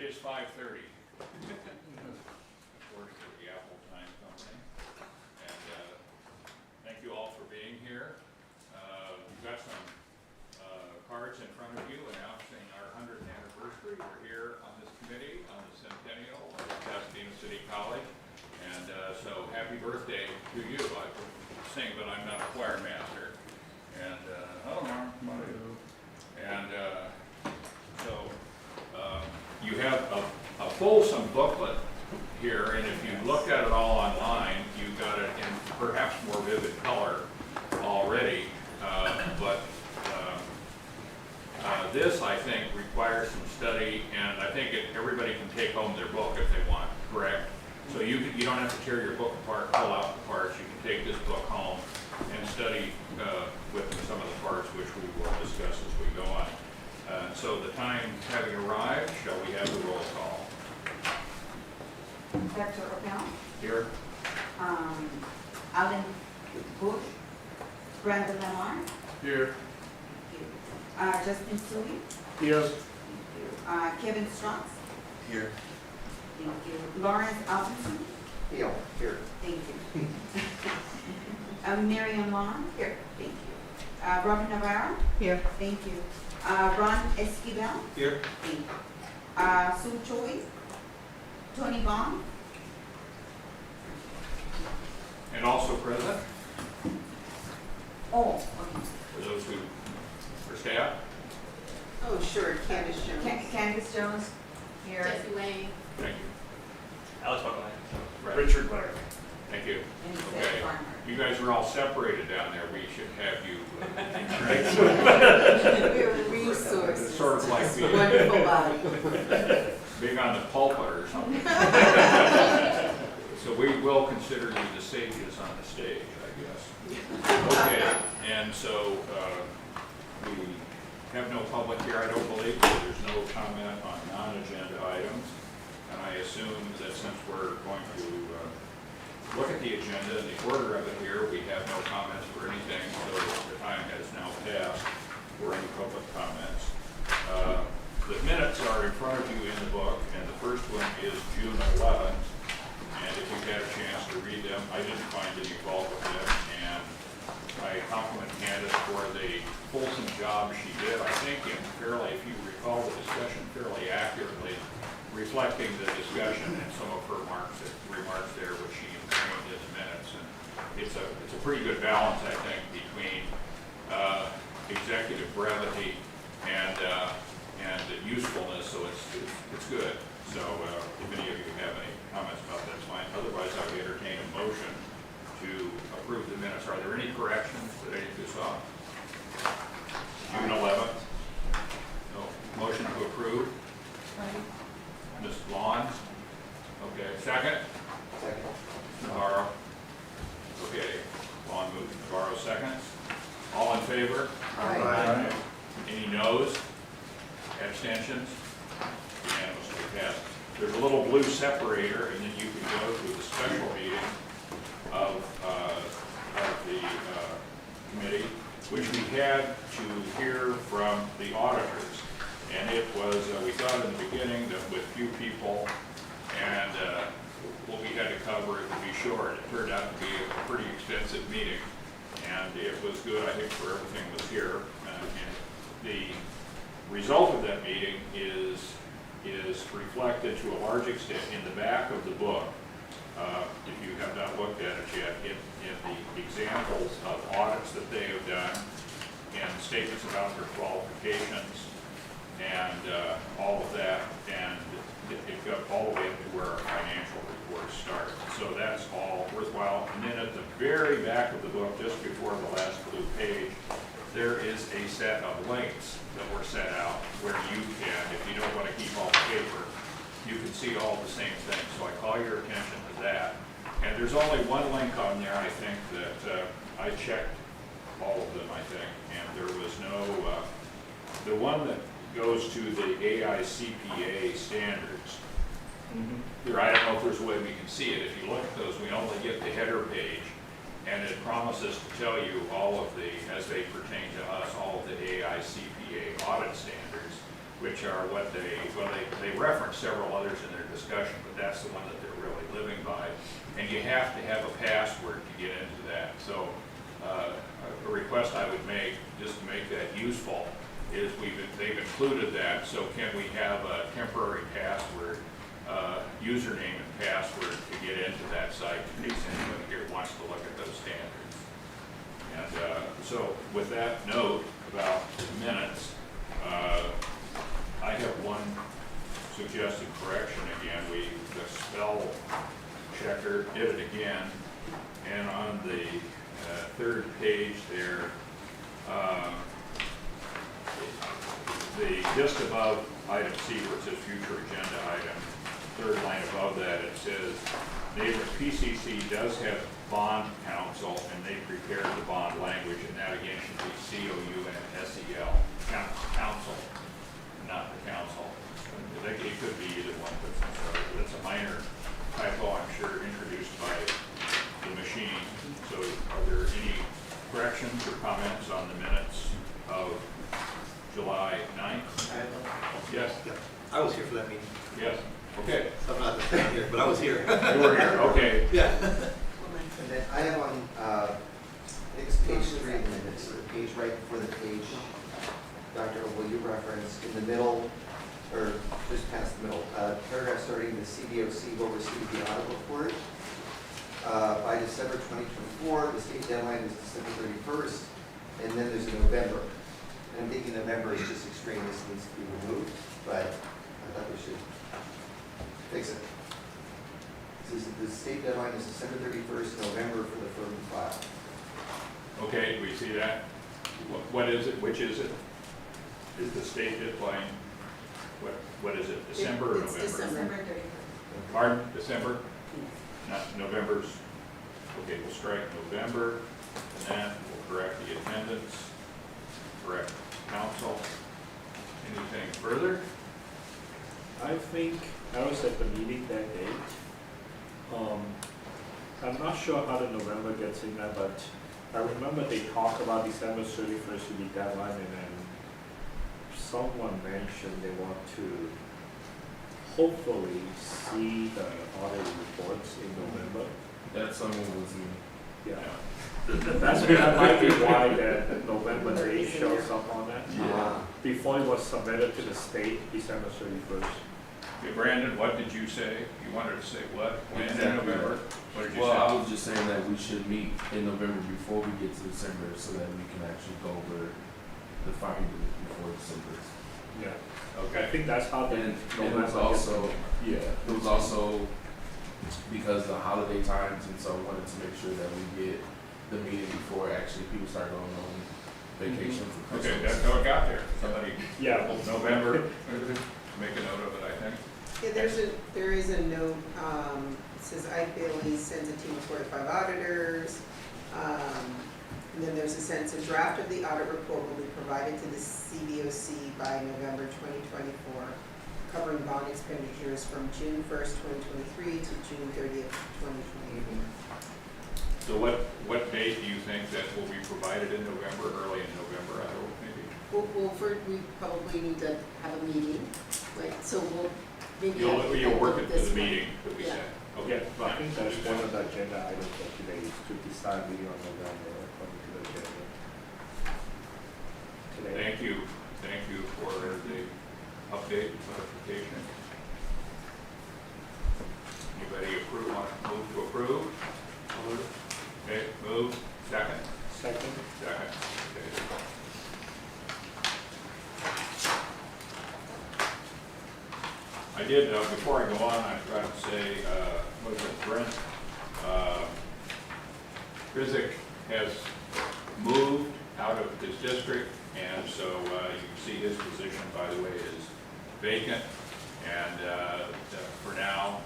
is 5:30. Of course, for the Apple Time Company. And thank you all for being here. We've got some cards in front of you announcing our 100th anniversary. We're here on this committee on the centennial of Pasadena City College. And so happy birthday to you. I sing, but I'm not a choir master. And hello, Mark. And so you have a fulsome booklet here, and if you looked at it all online, you got it in perhaps more vivid color already. But this, I think, requires some study, and I think everybody can take home their book if they want, correct? So you don't have to tear your book apart, pull out the parts. You can take this book home and study with some of the parts, which we will discuss as we go on. So the time having arrived, shall we have the roll call? Dr. O'Connell? Here. Alan Bush? Brandon Lamar? Here. Justin Suey? Yes. Kevin Strauss? Here. Thank you. Lawrence Alvinson? Here. Thank you. Miriam Long? Here. Thank you. Robert Navarro? Here. Thank you. Ron Esquivel? Here. Thank you. Sue Choi? Tony Bond? And also present, Oh, okay. for those who, for staff. Oh, sure, Candace Jones. Candace Jones? Here. Jesse Wayne. Thank you. Alex Buckley. Right. Richard Blair. Thank you. And Seth Okay. Farmer. You guys are all separated down there. We should have you. We're resources. Sort of like being, Wonderful body. being on the pulpit or something. So we will consider you the sages on the stage, I guess. Okay, and so we have no public here, I don't believe, so there's no comment on non-agenda items. And I assume that since we're going to look at the agenda and the order of it here, we have no comments for anything, so the time has now passed for any public comments. The minutes are in front of you in the book, and the first one is June 11th. And if you've had a chance to read them, I didn't find any fault with them, and I compliment Candace for the fulsome job she did. I think if you recall the discussion, fairly accurately reflecting the discussion and some of her remarks there, which she framed in the minutes. And it's a pretty good balance, I think, between executive brevity and usefulness. So it's good. So if any of you have any comments about that, it's fine. Otherwise, I would entertain a motion to approve the minutes. Are there any corrections that any of you saw? June 11th? No. Motion to approve? Ms. Vaughn? Okay. Second? Second. Navarro? Okay. Vaughn moves. Navarro seconds. All in favor? Aye. Any noes? Abstentions? Unanimously passed. There's a little blue separator, and then you can go to the special meeting of the committee, which we had to hear from the auditors. And it was, we thought in the beginning that with few people and what we had to cover, it would be short. It turned out to be a pretty extensive meeting, and it was good, I think, for everything was here. And the result of that meeting is reflected to a large extent in the back of the book. If you have not looked at it yet, in the examples of audits that they have done and statements about their qualifications and all of that, and it got all the way up to where our financial reports start. So that's all worthwhile. And then at the very back of the book, just before the last blue page, there is a set of links that were set out where you can, if you don't want to keep all the paper, you can see all the same things. So I call your attention to that. And there's only one link on there, I think, that I checked all of them, I think, and there was no, the one that goes to the AICPA standards. There, I don't know if there's a way we can see it. If you look at those, we only get the header page, and it promises to tell you all of the, as they pertain to us, all of the AICPA audit standards. which are what they reference several others in their discussion, but that's the one that they're really living by. And you have to have a password to get into that. So a request I would make, just to make that useful, is they've included that, so can we have a temporary password, username and password to get into that site in case anybody here wants to look at those standards. And so with that note about the minutes, I have one suggested correction again. The spell checker did it again, and on the third page there, just above item C where it says future agenda item, third line above that, it says, neighbor PCC does have bond counsel and they prepare the bond language, and that again should be COUNSEL, counsel, not the council. It could be either one, but that's a minor typo, I'm sure, introduced by the machine. So are there any corrections or comments on the minutes of July 9th? Yes. I was here for that meeting. Yes. Okay. So I'm not here, but I was here. You were here. Okay. Yeah. And then I have on, I think it's page 3 in the minutes, the page right before the page, Dr. Will you reference in the middle, or just past the middle, paragraph starting the CBOC will receive the audit report by December 2024. The state deadline is December 31st, and then there's a November. And I'm thinking November is just extraneous, needs to be removed, but I thought we should fix it. The state deadline is December 31st, November for the firm to file. Okay, we see that. What is it? Which is it? Is the state deadline? What is it? December or It's November? December. Pardon? December? Not November's. Okay, we'll strike November, and then we'll correct the attendance, correct council. Anything further? I think I was at the meeting that day. I'm not sure how the November gets in there, but I remember they talked about December 31st to be deadline, and then someone mentioned they want to hopefully see the audit reports in November. That someone was me. Yeah. That might be why that November date shows up on that. Yeah. Before it was submitted to the state, December 31st. Okay, Brandon, what did you say? You wanted to say what? When in Exactly. November? What did you Well, I say? was just saying that we should meet in November before we get to December, so that we can actually go over the findings before December. Yeah. I Okay. think that's how the And it November was gets also, in. yeah, it was also because the holiday times, and so I wanted to make sure that we get the meeting before actually people start going on vacation for Okay, Christmas. that's how it got there. Somebody, Yeah. November, make a note of it, I think. Yeah, there is a note, it says, I, Bailey, sends a team of 4 to 5 auditors. And then there's a sentence, a draft of the audit report will be provided to the CBOC by November 2024, covering bond expenditures from June 1st, 2023 to June 30th, 2024. So what date do you think that will be provided in November, early in November, I hope, maybe? Well, we probably need to have a meeting, right, so we'll maybe. You'll work it to this the one. meeting that we Yeah. set. Yeah, Okay. but I think that's one of the agenda items for today is to decide meeting on November according to the agenda. Today. Thank you for the update and clarification. Anybody approve, want to move to approve? Okay, move, second? Second. Second, okay. I did, before I go on, I forgot to say, what is it, Brent, Rizik has moved out of his district, and so you can see his position, by the way, is vacant, and for now,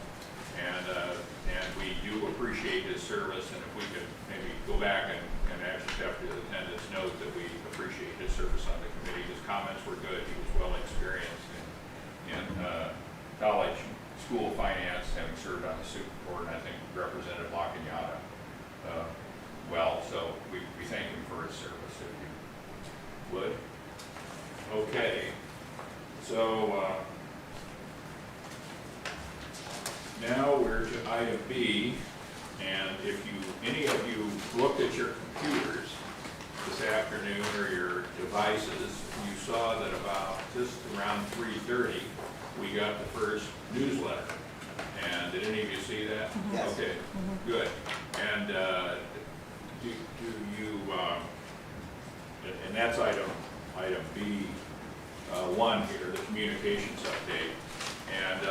and we do appreciate his service, and if we could maybe go back and actually have the attendants note that we appreciate his service on the committee. His comments were good. He was well experienced in college, school finance, having served on the super board, and I think represented La Cañada well. So we thank him for his service, if you would. Okay, so item B, and if any of you looked at your computers this afternoon or your devices, you saw that about just around 3:30, we got the first newsletter. And did any of you see that? Yes. Okay, good. And do you, and that's item B, one here, the communications update. And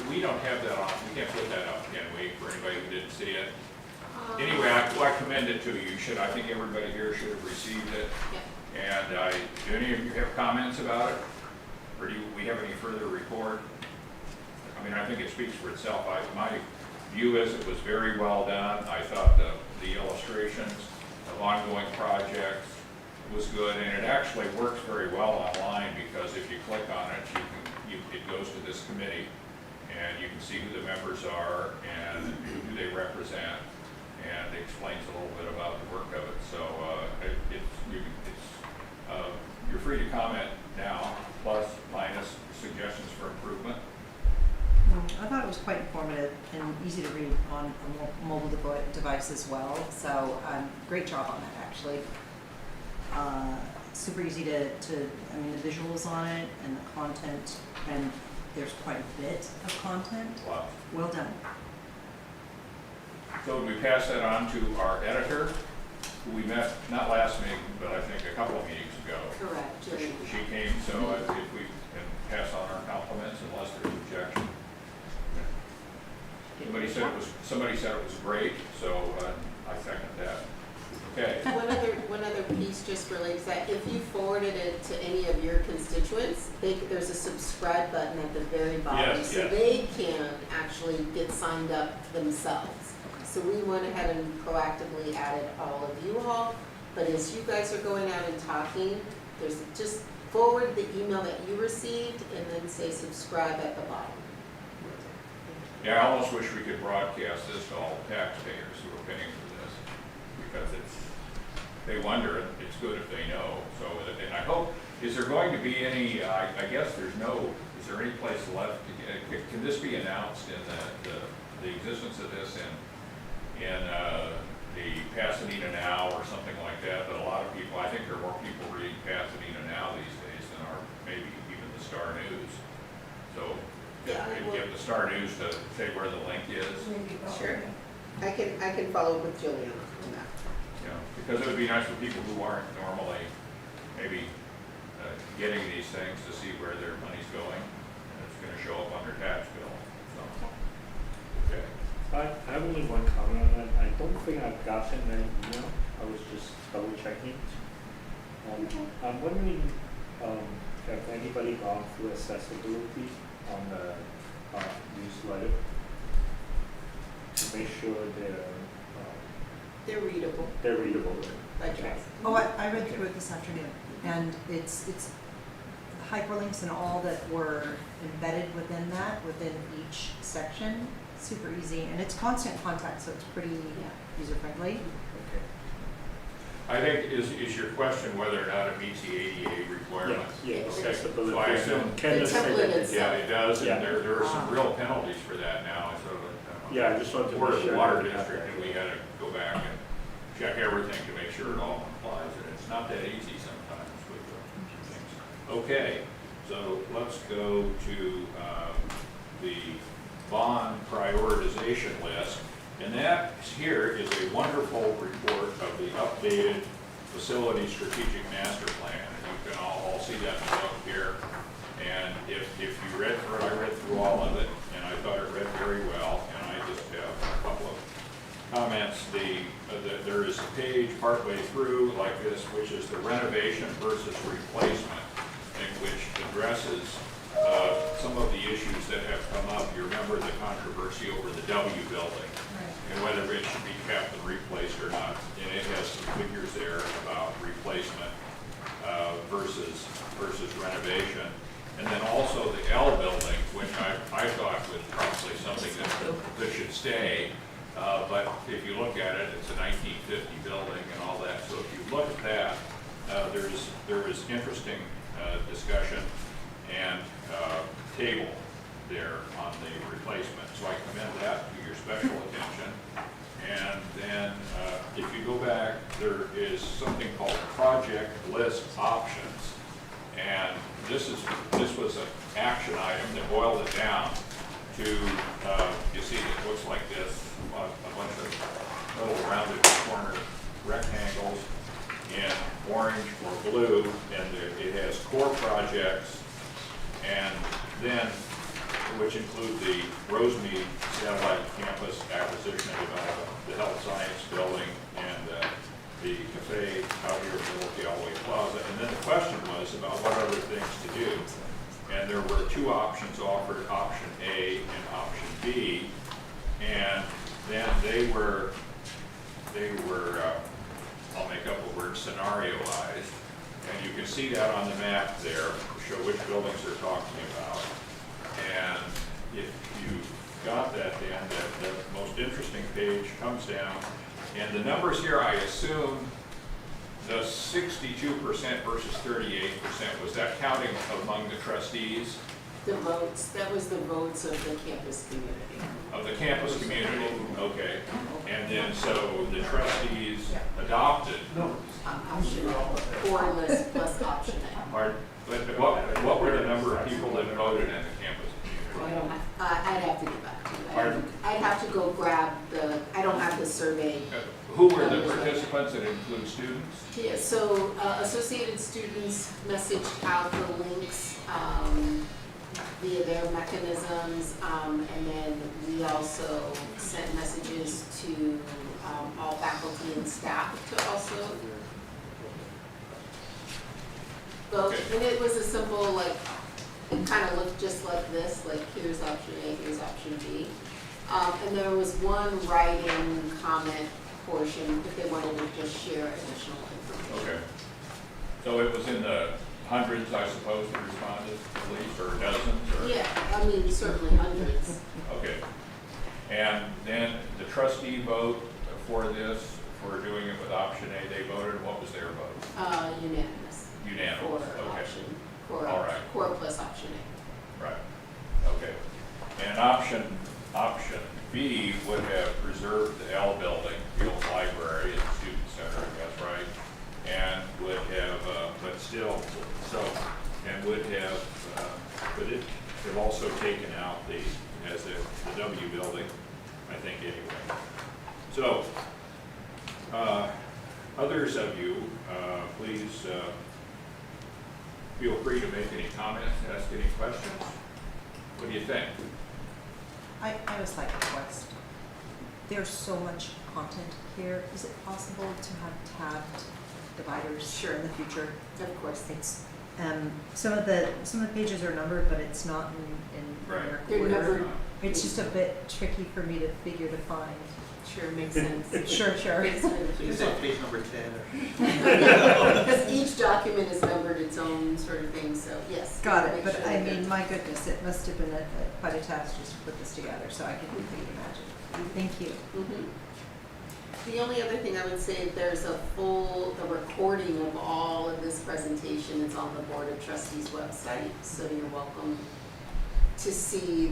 we don't have that on, we can't put that up, can we, for anybody who didn't see it? Anyway, I commend it to you. I think everybody here should have received it. Yeah. And do any of you have comments about it? Or do we have any further report? I mean, I think it speaks for itself. My view is it was very well done. I thought the illustrations of ongoing projects was good, and it actually works very well online, because if you click on it, it goes to this committee, and you can see who the members are and who they represent, and it explains a little bit about the work of it. So you're free to comment now, plus, minus suggestions for improvement. I thought it was quite informative and easy to read on a mobile device as well. So great job on that, actually. Super easy to, I mean, the visuals on it and the content, and there's quite a bit of content. Wow. Well done. So we pass that on to our editor, who we met, not last meeting, but I think a couple of meetings ago. Correct, Julie. She came, so if we can pass on our compliments unless there's objection. Somebody said it was great, so I second that. Okay. One other piece just relates that if you forwarded it to any of your constituents, there's a subscribe button at the very bottom. Yes, so yes. they can actually get signed up themselves. So we went ahead and proactively added all of you all. But as you guys are going out and talking, there's just forward the email that you received and then say subscribe at the bottom. Yeah, I almost wish we could broadcast this to all the taxpayers who are paying for this, because they wonder, it's good if they know. So, and I hope, is there going to be any, I guess is there any place left, can this be announced in the existence of this in the Pasadena Now or something like that? But a lot of people, I think there are more people reading Pasadena Now these days than are maybe even the Star News. So, Yeah, give the Star News to say where the link is. Sure. I can follow up with Juliana on that. You know, because it would be nice for people who aren't normally maybe getting these things to see where their money's going, and it's going to show up on their tax bill. So, okay. I have only one comment on that. I don't think I've gotten an email. I was just double checking. I'm wondering, have anybody gone through accessibility on the newsletter to make sure They're readable. they're readable? Like that. Oh, I read through it this afternoon, and it's hyperlinks and all that were embedded within that, within each section. Super easy, and it's constant contact, so it's pretty user friendly. Okay. I think is your question whether or not it meets the ADA requirements? Yeah, Yes. Okay. accessibility. So I assume, Can The say template that- is- yeah, it does, Yeah. and there are some real penalties for that now. So, Yeah, I just wanted to we're make the sure water that we have district, that. and we got to go back and check everything to make sure it all complies, and it's not that easy sometimes with the things. Okay, so let's go to the bond prioritization list, and that here is a wonderful report of the updated facility strategic master plan, and you can all see that in the book here. And if you read through it, I read through all of it, and I thought it read very well, and I just have a couple of comments. There is a page partway through like this, which is the renovation versus replacement, and which addresses some of the issues that have come up. You remember the controversy over the W building and whether it should be kept and replaced or not. And it has some figures there about replacement versus renovation. And then also the L building, which I thought was probably something that should stay. But if you look at it, it's a 1950 building and all that. So if you look at that, there is interesting discussion and table there on the replacement. So I commend that to your special attention. And then if you go back, there is something called project list options. And this was an action item that boiled it down to, you see, it looks like this, a bunch of little rounded corner rectangles in orange or blue, and it has core projects, and then, which include the Rosemead Satellite Campus acquisition and development, the health science building, and the cafe out here at the Old Galloway Plaza. And then the question was about what other things to do. And there were two options offered, option A and option B. And then they were I'll make up a word, scenarioized. And you can see that on the map there to show which buildings they're talking about. And if you got that, then the most interesting page comes down. And the numbers here, I assume the 62% versus 38%, was that counting among the trustees The votes, that was the votes of the campus community. of the campus community? Okay. And then, so the trustees adopted, Option or list plus option A. but what were the number of people that voted in the campus Well, I community? don't have, I'd have to get back to you. Pardon? I'd have to go grab I don't have the survey. Who were the participants that include students? Yeah, so Associated Students messaged out the links via their mechanisms, and then we also sent messages to all faculty and staff to also vote. Okay. And it was a simple, like, it kind of looked just like this, like here's option A, here's option B. And there was one write-in comment portion if they wanted to just share additional information. Okay. So it was in the hundreds, I suppose, that responded, at least, or dozens, or? Yeah, I mean, certainly hundreds. Okay. And then the trustee vote for this, for doing it with option A, they voted, what was their vote? Unanimous. Unanimous, For okay. option, for All right. core plus option A. Right, okay. And option B would have preserved the L building, the old library and student center, I guess, right? And would have, but still, so, and would have, but it have also taken out the W building, I think, anyway. So, others of you, please feel free to make any comments, ask any questions. What do you think? I always like request. There's so much content here. Is it possible to have tabbed dividers Sure. in the future? Of course. It's, some of the pages are numbered, but it's not in Right. their They're order. numbered. It's just a bit tricky for me to figure to find. Sure, makes sense. Sure. Makes sense. So you said page number 10 or? Because each document is numbered its own sort of thing, so yes. Got it, make but sure I that mean, they're- my goodness, it must have been quite a task just to put this together, so I can completely imagine. Thank you. Mhm. The only other thing I would say, there's the recording of all of this presentation. It's on the Board of Trustees website, so you're welcome to see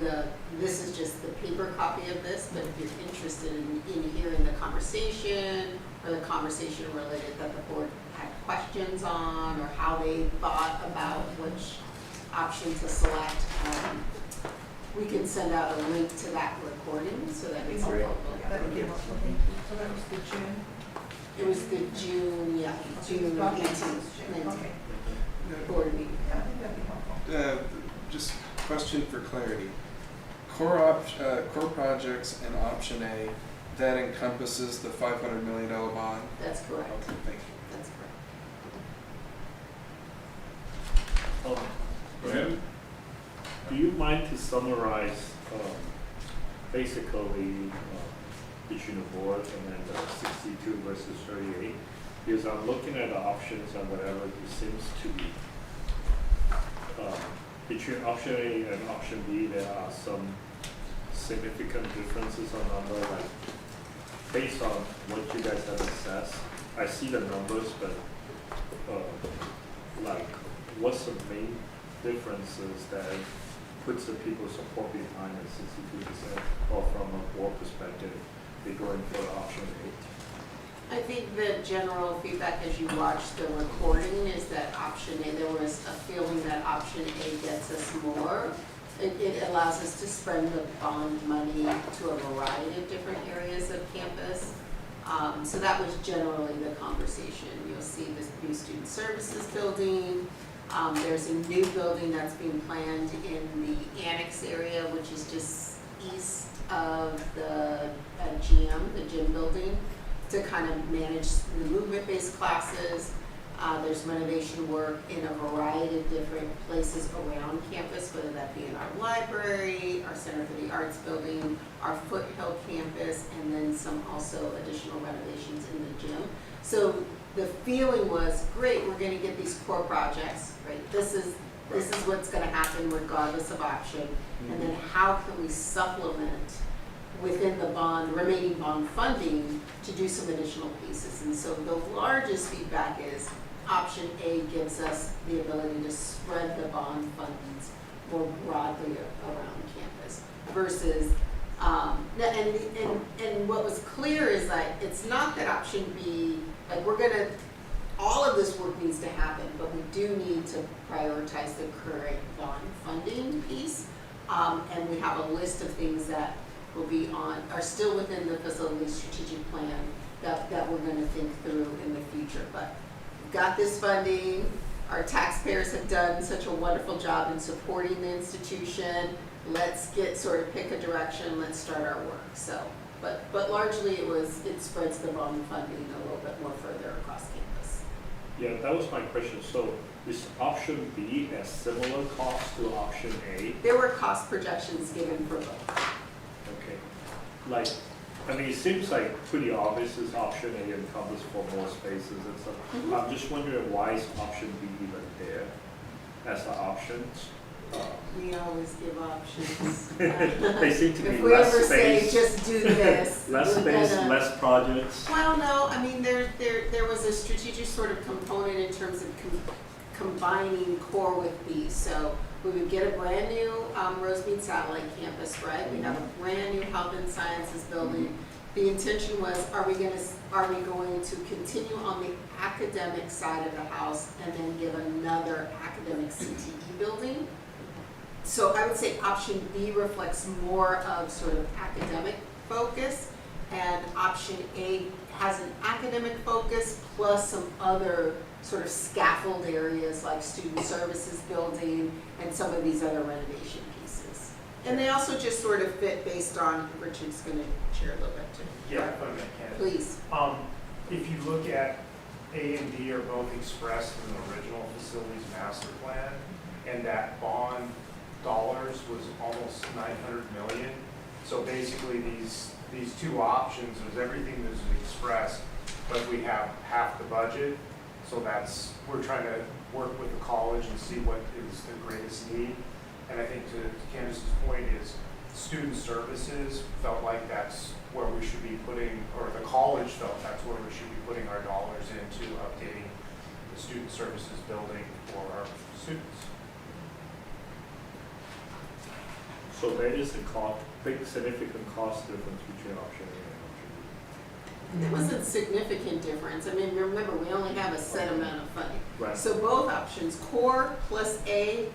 this is just the paper copy of this, but if you're interested in hearing the conversation or the conversation related that the board had questions on or how they thought about which option to select, we can send out a link to that recording so that it's Great. available. That would be helpful, thank you. So that was the June? It was the June 18th, 19th board meeting. Yeah, I think that'd be helpful. Just question for clarity. Core projects and option A, that encompasses the $500 million bond? That's correct. Okay, thank you. That's correct. Go ahead. Do you mind to summarize, basically, between the board and then the 62 versus 38? Because I'm looking at the options and whatever, it seems to be, between option A and option B, there are some significant differences on number, like, based on what you guys have assessed. I see the numbers, but, like, what's the main differences that puts the people support behind it, 62%, or from a board perspective, they're going for option 8? I think the general feedback as you watch the recording is that option A, there was a feeling that option A gets us more. It allows us to spend the bond money to a variety of different areas of campus. So that was generally the conversation. You'll see this new student services building. There's a new building that's being planned in the annex area, which is just east of the gym building, to kind of manage the movement-based classes. There's renovation work in a variety of different places around campus, whether that be in our library, our Center for the Arts building, our Foothill campus, and then some also additional renovations in the gym. So the feeling was, great, we're gonna get these core projects, right? This is what's gonna happen regardless of option. And then how can we supplement within the remaining bond funding to do some additional pieces? And so the largest feedback is option A gives us the ability to spread the bond fundings more broadly around campus versus, and what was clear is that it's not that option B, like all of this work needs to happen, but we do need to prioritize the current bond funding piece. And we have a list of things that are still within the facility strategic plan that we're gonna think through in the future. But we've got this funding, our taxpayers have done such a wonderful job in supporting the institution. Let's pick a direction, let's start our work. So, but largely it spreads the bond funding a little bit more further across campus. Yeah, that was my question. So is option B a similar cost to option A? There were cost projections given for both. Okay. It seems like pretty obvious is option A encompasses for more spaces and stuff. Mm-hmm. I'm just wondering why is option B even there as the options? We always give options. They seem to be If we less ever say, space, just do this. less we're space, gonna- less projects. Well, no, I mean, there was a strategic sort of component in terms of combining core with B. So we would get a brand new Rosemead Satellite Campus, right? We have a brand new Health and Sciences building. The intention was, are we going to continue on the academic side of the house and then give another academic CTE building? So I would say option B reflects more of sort of academic focus, and option A has an academic focus plus some other sort of scaffold areas like student services building and some of these other renovation pieces. And they also just sort of fit based on, Richard's going to share a little bit too. Yeah, if I may, Ken. Please. If you look at A and D are both expressed in the original facilities master plan, and that bond dollars was almost 900 million. So basically these two options, there's everything that's expressed, but we have half the budget. So we're trying to work with the college and see what is the greatest need. And I think to Candace's point is student services felt like that's where we should be putting, or the college felt that's where we should be putting our dollars into updating the student services building for our students. So there is a big significant cost difference between option A and option B. There was a significant difference. I mean, remember, we only have a set amount of funding. Right. So both options, core plus A,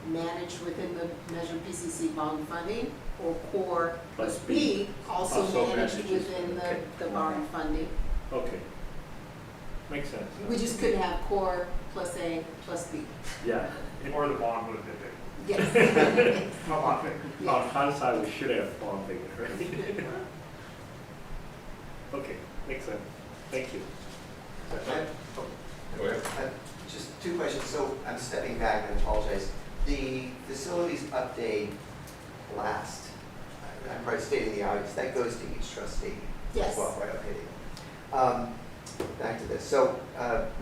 managed within the Measure PCC bond funding, or core plus B, also managed manages, within okay. the bond funding. Okay. Makes sense. We just couldn't have core plus A plus B. Yeah. Or the bond would have been big. Yes. A lot bigger. On hindsight, we should have gone bigger, right? Okay, makes sense. Thank you. Go ahead. Just two questions. So I'm stepping back and I apologize. The facilities update last, I'm probably stating the obvious, that goes to each trustee Yes. as well, right? Okay. Back to this. So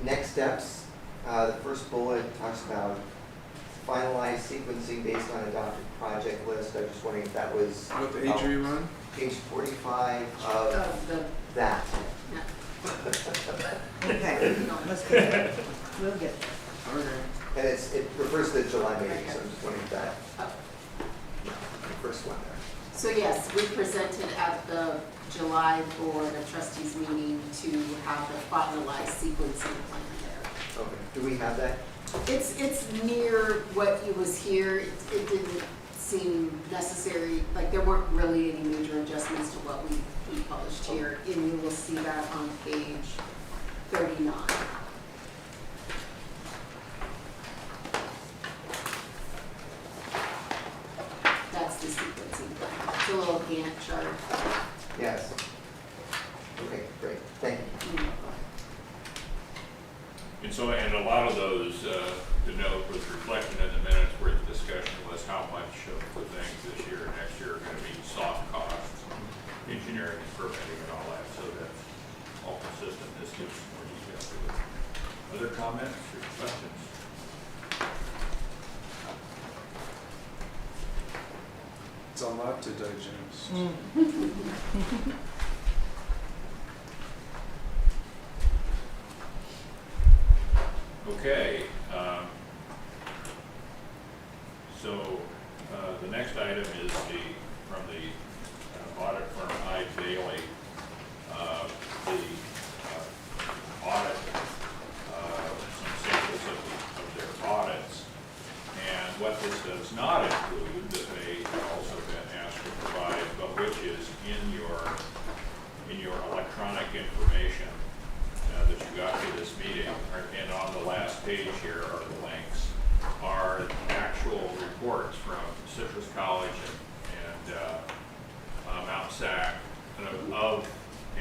next steps, the first bullet talks about finalized sequencing based on adopted project list. I was just wondering if that was What page are you on? page 45 of The, that. Okay, let's get there. We'll get there. Okay. And it refers to the July meeting, so I'm just wondering if that. first one there. So yes, we presented at the July Board of Trustees meeting to have the finalized sequencing plan there. Okay, do we have that? It's near what it was here. It didn't seem necessary, like there weren't really any major adjustments to what we published here. And you will see that on page 39. That's the sequencing plan. It's a little Gantt chart. Yes. Okay, great, thank you. And so, and a lot of those, to note, was reflected in the minutes where the discussion was how much of the things this year and next year are gonna be soft costs, engineering and permitting and all that, so that's all consistent. This gives some more detail to it. Other comments or questions? It's a lot to digest. Okay, so, the next item is from the audit firm I. Bailey, the audit, some samples of their audits. And what this does not include, that they have also been asked to provide, but which is in your electronic information that you got for this meeting, and on the last page here are the links, are actual reports from Citrus College and Mount SAC of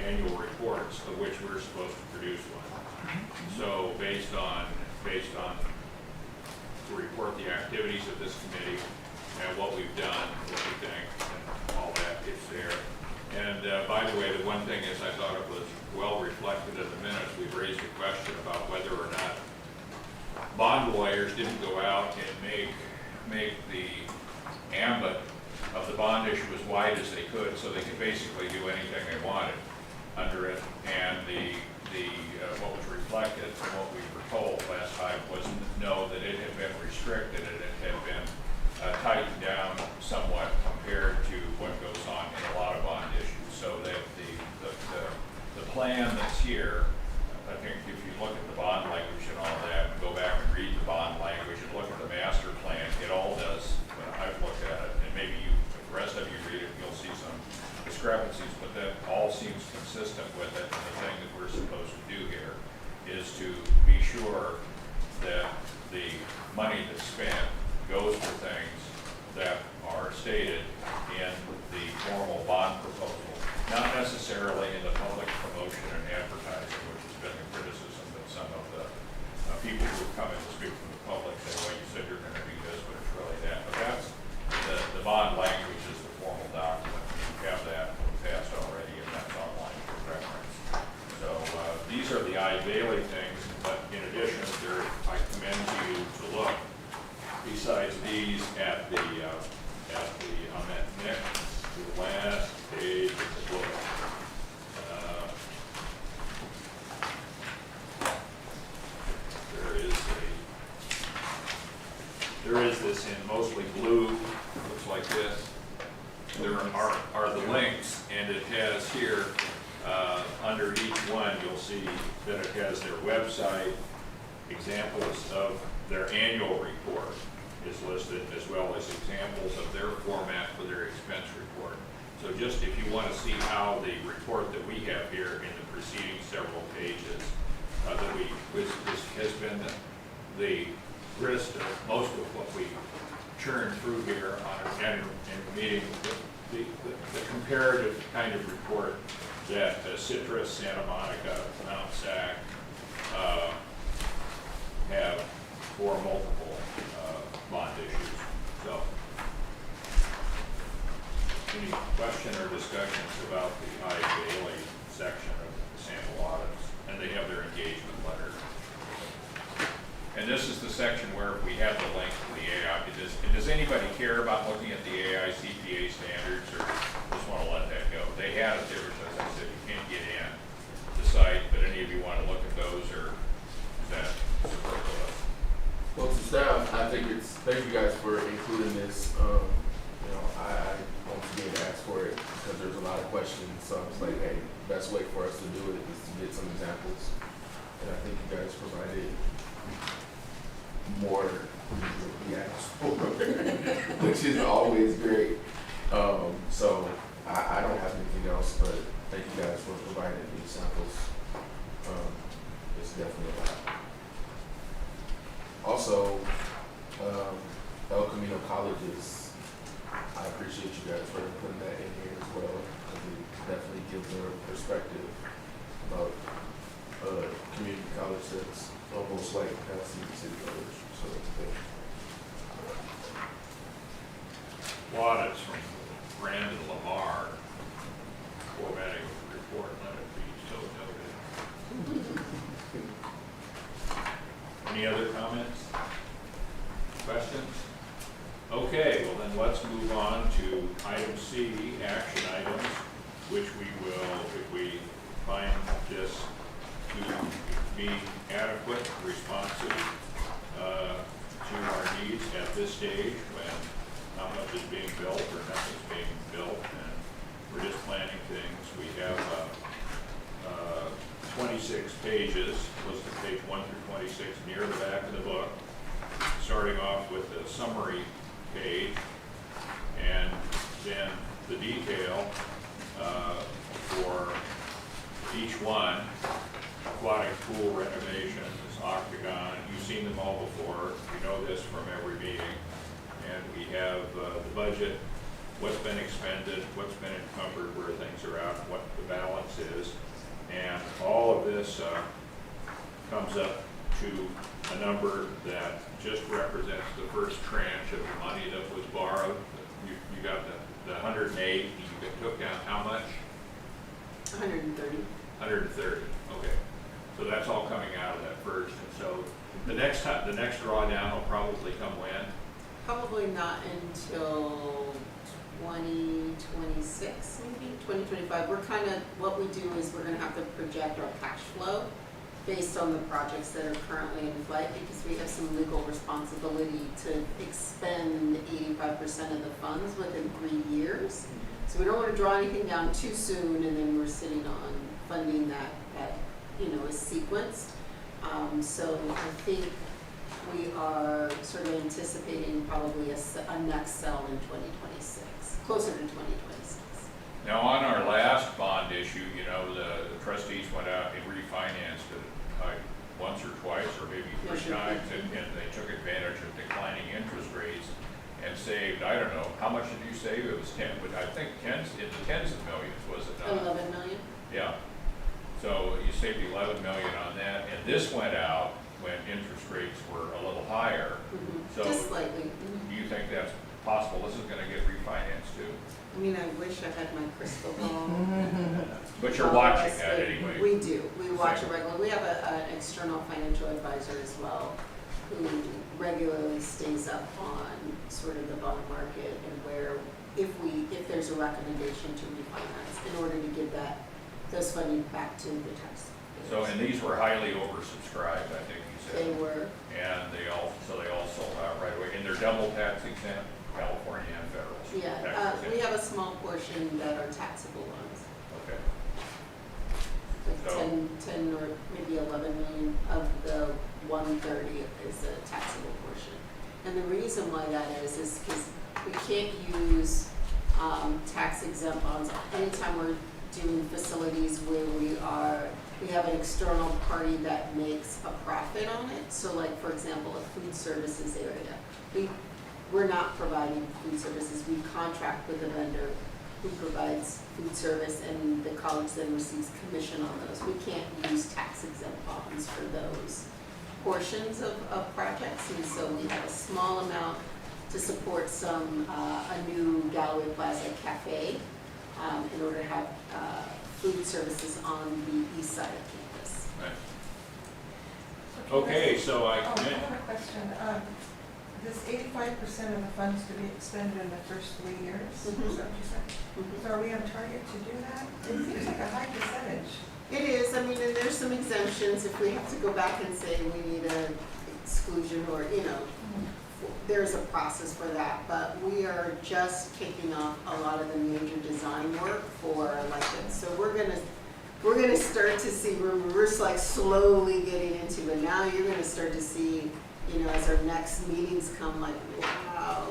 annual reports, of which we're supposed to produce one. So based on to report the activities of this committee and what we've done, what we think, and all that, it's there. And by the way, the one thing is I thought it was well reflected in the minutes. We've raised a question about whether or not bond lawyers didn't go out and make the ambit of the bond issue as wide as they could, so they could basically do anything they wanted under it. And what was reflected from what we were told last time was no, that it had been restricted and it had been tightened down somewhat compared to what goes on in a lot of bond issues. So that the plan that's here, I think if you look at the bond language and all that, and go back and read the bond language and look at the master plan, it all does, when I've looked at it, and maybe you, if the rest of you read it, you'll see some discrepancies, but that all seems consistent with it. And the thing that we're supposed to do here is to be sure that the money that's spent goes for things that are stated in the formal bond proposal, not necessarily in the public promotion and advertising, which has been the criticism that some of the people who come in to speak from the public say, well, you said you're going to do this, but it's really that. But that's the bond language is the formal document. We have that passed already, and that's online for reference. So these are the I. Bailey things, but in addition, I commend you to look, besides these, at the on that the last page of the book. There is this in mostly blue, looks like this. There are the links, and it has here, under each one, you'll see that it has their website, examples of their annual report is listed, as well as examples of their format for their expense report. So just if you want to see how the report that we have here in the preceding several pages, this has been the grist of most of what we churn through here on an annual meeting, the comparative kind of report that Citrus, Santa Monica, Mount SAC have for multiple bond issues. So, any question or discussions about the I. Bailey section of the sample audits? And they have their engagement letter. And this is the section where we have the link to the AI. Does anybody care about looking at the AI CPA standards, or just want to let that go? They had it there, as I said, you can't get in the site, but any of you want to look at those, or is that superfluous? Well, to staff, I think thank you guys for including this. I questions, so I was like, hey, best way for us to do it is to get some examples. And I think you guys provided more than the actual, which is always great. So I don't have anything else, but thank you guys for providing the examples. It's definitely a lot. Also, El Camino Colleges, I appreciate you guys for putting that in here as well, because it definitely gives a perspective about a community college that's almost like Pasadena City College. So, Plaudits from Brandon Lamar, formatting of the report, let it be so noted. Any other comments? Questions? Okay, well then let's move on to item C, action items, which we will, if we find this to be adequate, responsive to our needs at this stage when not much is being built or nothing's being built and we're just planning things. We have 26 pages, listed page 1 through 26 near the back of the book, starting off with the summary page and then the detail for each one. Aquatic pool renovations, octagon, you've seen them all before, you know this from every meeting. And we have the budget, what's been expended, what's been encumbered, where things are out, what the balance is. And all of this comes up to a number that just represents the first tranche of the money that was borrowed. You got the 108, you took down how much? 130. 130, okay. So that's all coming out of that first. And so the next drawdown will probably come when? Probably not until 2026, maybe 2025. We're kind of, what we do is we're going to have to project our cash flow based on the projects that are currently in flight, because we have some legal responsibility to expend 85% of the funds within 3 years. So we don't want to draw anything down too soon, and then we're sitting on funding that is sequenced. So I think we are sort of anticipating probably a next sell in 2026, closer to 2026. Now, on our last bond issue, the trustees went out and refinanced it once or twice, or maybe 3 times, and they took advantage of declining interest rates and saved, I don't know, how much did you save? It was 10, but I think tens of millions, was it not? 11 million? Yeah. So you saved 11 million on that, and this went out when interest rates were a little higher. So just slightly. do you think that's possible? This is going to get refinanced too? I mean, I wish I had my crystal ball. But you're watching that anyway. We do. We watch it regularly. We have an external financial advisor as well, who regularly stays up on sort of the bond market and where, if there's a recommendation to refinance, in order to give those funding back to the taxpayers. So, and these were highly oversubscribed, I think you said. They were. And they all sold out right away. And they're double tax exempt, California and federal. Yeah, we have a small portion that are taxable loans. Okay. Like So- 10 or maybe 11 million of the 130 is a taxable portion. And the reason why that is because we can't use tax exempt bonds anytime we're doing facilities where we have an external party that makes a profit on it. So like, for example, a food services area. We're not providing food services. We contract with a vendor who provides food service, and the college then receives commission on those. We can't use tax exempt bonds for those portions of projects, and so we have a small amount to support a new Galloway Plaza cafe in order to have food services on the east side of campus. Right. Okay, so I I have a question. This 85% of the funds to be expended in the first 3 years, is that what you said? So are we on target to do that? It seems like a high percentage. It is, I mean, and there's some exemptions if we have to go back and say we need an exclusion or, there's a process for that, but we are just kicking off a lot of the major design work for like this. So we're gonna start to see, we're just like slowly getting into it. Now you're gonna start to see, you know, as our next meetings come, like, wow,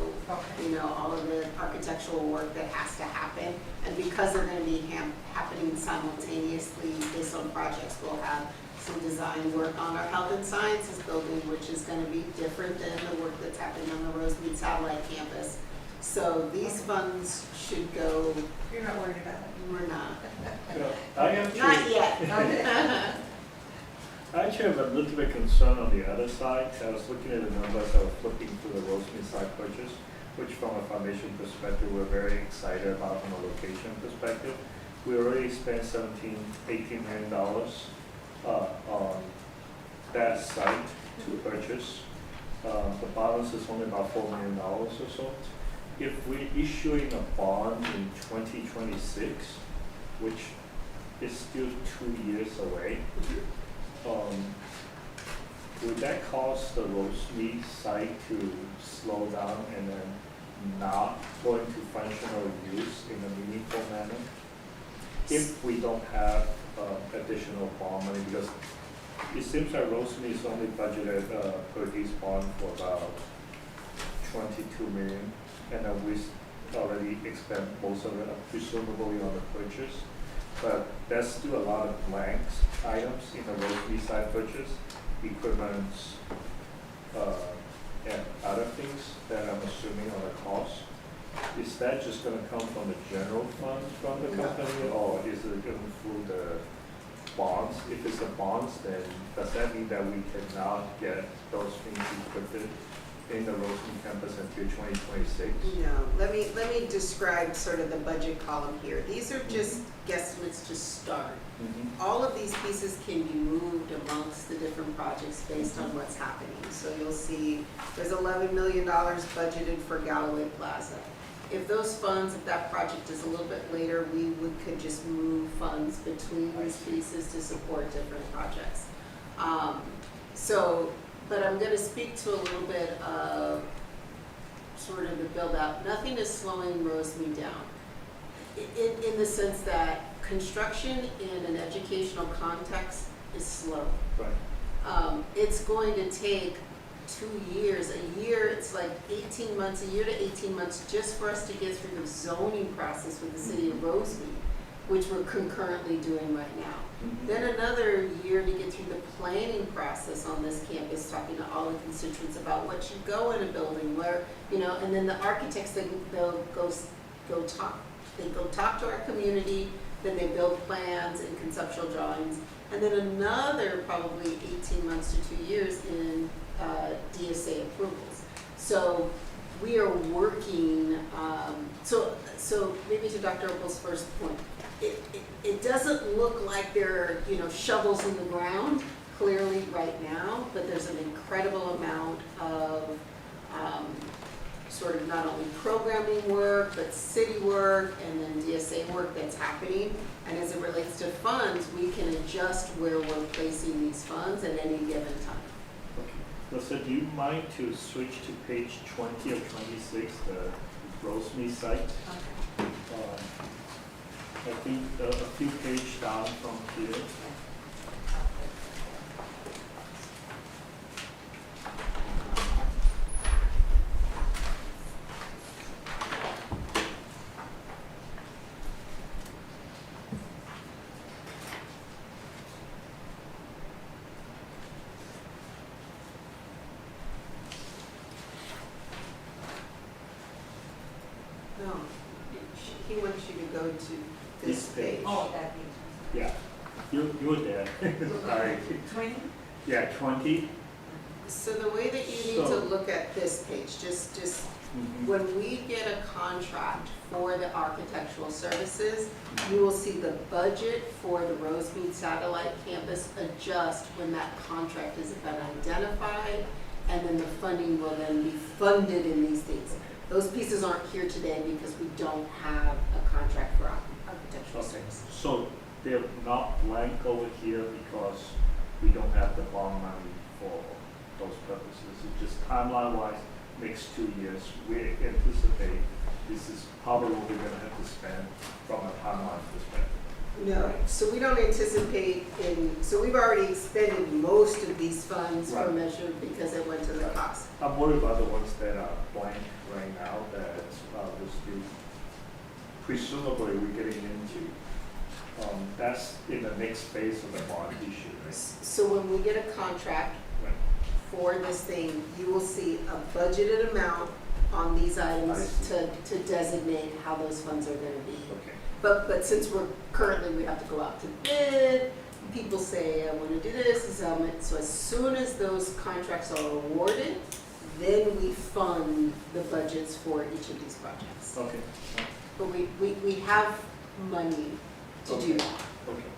you know, all of the architectural work that has to happen. And because they're gonna be happening simultaneously based on projects, we'll have some design work on our health and sciences building, which is gonna be different than the work that's happening on the Rosemead Satellite Campus. So these funds should go, You're not worried about it? we're not, I actually, not yet. I actually have a little bit concern on the other side. I was looking at the numbers, I was flipping through the Rosemead site purchase, which from a foundation perspective, we're very excited about from a location perspective. We already spent $18 million on that site to purchase. The balance is only about $4 million or so. If we're issuing a bond in 2026, which is still 2 years away, would that cause the Rosemead site to slow down and then not go into functional use in a meaningful manner? If we don't have additional bond money, because it seems like Rosemead is only budgeted per this bond for about 22 million, and then we already expend most of it presumably on the purchase. But there's still a lot of blanks items in the Rosemead side purchase, equipment, and other things that I'm assuming are the cost. Is that just gonna come from the general fund from the company, or is it going through the bonds? If it's the bonds, then does that mean that we cannot get those things equipped in the Rosemead campus until 2026? No, let me describe sort of the budget column here. These are just guesstimates to start. All of these pieces can be moved amongst the different projects based on what's happening. So you'll see there's $11 million budgeted for Galloway Plaza. If those funds, if that project is a little bit later, we could just move funds between these pieces to support different projects. But I'm gonna speak to a little bit of sort of the build out. Nothing is slowing Rosemead down. In the sense that construction in an educational context is slow. Right. It's going to take 2 years, a year, it's like 18 months, a year to 18 months just for us to get through the zoning process with the city of Rosemead, which we're concurrently doing right now. Then another year to get through the planning process on this campus, talking to all the constituents about what should go in a building, where, you know, and then the architects, they'll go talk to our community, then they build plans and conceptual drawings, and then another probably 18 months to 2 years in DSA approvals. So we are working, so maybe to Dr. Opal's first point, it doesn't look like there are, you know, shovels in the ground clearly right now, but there's an incredible amount of sort of not only programming work, but city work and then DSA work that's happening. And as it relates to funds, we can adjust where we're placing these funds at any given time. Okay. So do you mind to switch to page 20 of 26, the Rosemead site? I think a few pages down from here. No, he wants you to go to this page. Oh, that means. Yeah, you were there. Sorry. 20? Yeah, 20. So the way that you need to So- look at this page, just when we get a contract for the architectural services, you will see the budget for the Rosemead Satellite Campus adjust when that contract has been identified, and then the funding will then be funded in these things. Those pieces aren't here today because we don't have a contract for architectural Okay, services. so they're not blank over here because we don't have the bond money for those purposes. It's just timeline-wise, next 2 years, we anticipate this is probably what we're gonna have to spend from a timeline perspective. No, so we don't anticipate so we've already expended most of these funds for Right. Measure because it went to the cost. I'm worried about the ones that are blank right now that we're still, presumably we're getting into. That's in the next phase of the bond issue, right? So when we get a contract Right. for this thing, you will see a budgeted amount on these items I to designate how those funds are gonna be. Okay. But since we have to go out to bid, people say, I wanna do this, so as soon as those contracts are awarded, then we fund the budgets for each of these projects. Okay. But we have money to do that. Okay.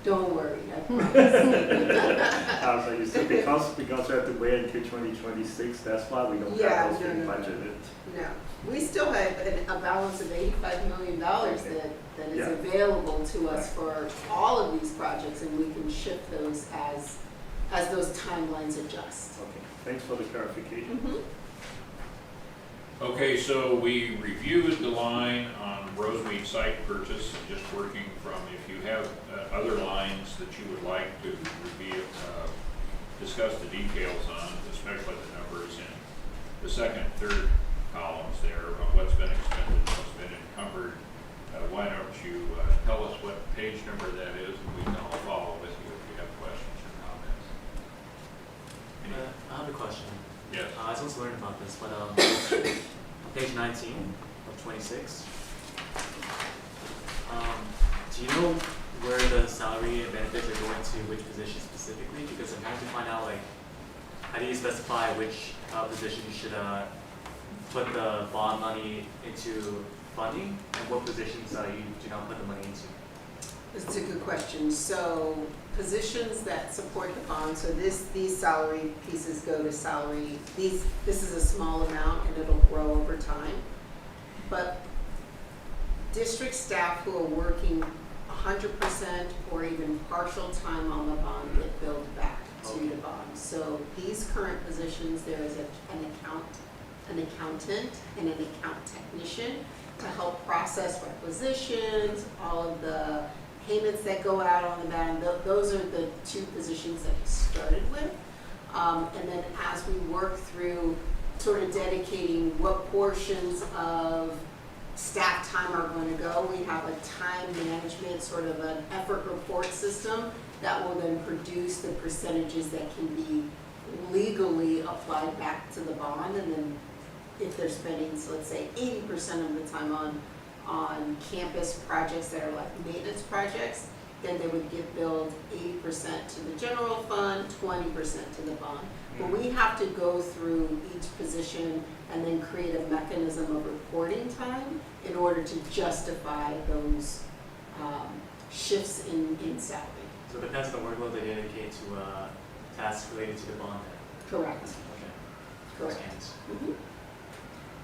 Don't worry, I promise. I was like, you said because we have to wait until 2026, that's why we don't Yeah, have those being no. budgeted. No, we still have a balance of $85 million that is Yeah. available to us for all of these projects, and we can shift those as those timelines adjust. Okay, thanks for the clarification. Okay, so we reviewed the line on Rosemead site purchase, just working from, if you have other lines that you would like to review, discuss the details on, especially the numbers in the second, third columns there, on what's been expended, what's been encumbered. Why don't you tell us what page number that is, and we can all follow with you if you have questions or comments. I have a question. Yes. I was supposed to learn about this, but page 19 of 26. Do you know where the salary and benefits are going to which position specifically? Because I'm trying to find out, like, how do you specify which position you should put the bond money into funding, and what positions you do not put the money into? That's a good question. So positions that support the bond, so these salary pieces go to salary. This is a small amount and it'll grow over time. But district staff who are working 100% or even partial time on the bond get billed back to the bond. So these current positions, there is an accountant and an account technician to help process requisitions, all of the payments that go out on the bond. Those are the two positions that we started with. And then as we work through sort of dedicating what portions of staff time are going to go, we have a time management, sort of an effort report system that will then produce the percentages that can be legally applied back to the bond. And then if they're spending, so let's say 80% of the time on campus projects that are like maintenance projects, then they would get billed 80% to the general fund, 20% to the bond. But we have to go through each position and then create a mechanism of reporting time in order to justify those shifts in salary. So it depends on the workload they dedicate to tasks related to the bond. Correct. Okay. Correct. Scans.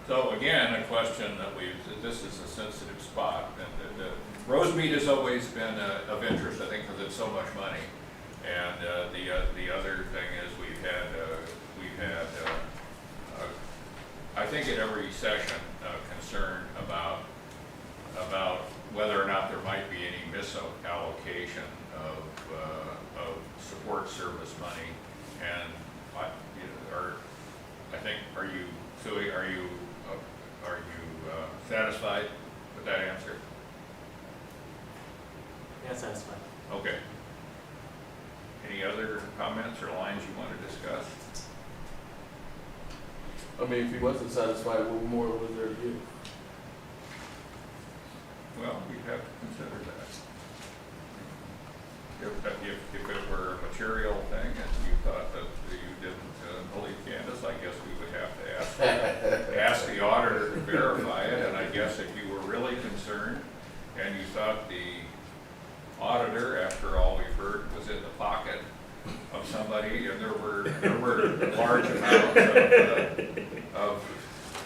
So again, a question that this is a sensitive spot, and Rosemead has always been of interest, I think, because it's so much money. And the other thing is we've had I think at every session concern about whether or not there might be any misallocation of support service money. And are you satisfied with that answer? Yeah, satisfied. Okay. Any other comments or lines you want to discuss? I mean, if he wasn't satisfied, what more was there to give? Well, we'd have to consider that. If it were a material thing and you thought that you didn't believe Candace, I guess we would have to ask the auditor to verify it. And I guess if you were really concerned and you thought the auditor, after all we've heard, was in the pocket of somebody, and there were large amounts of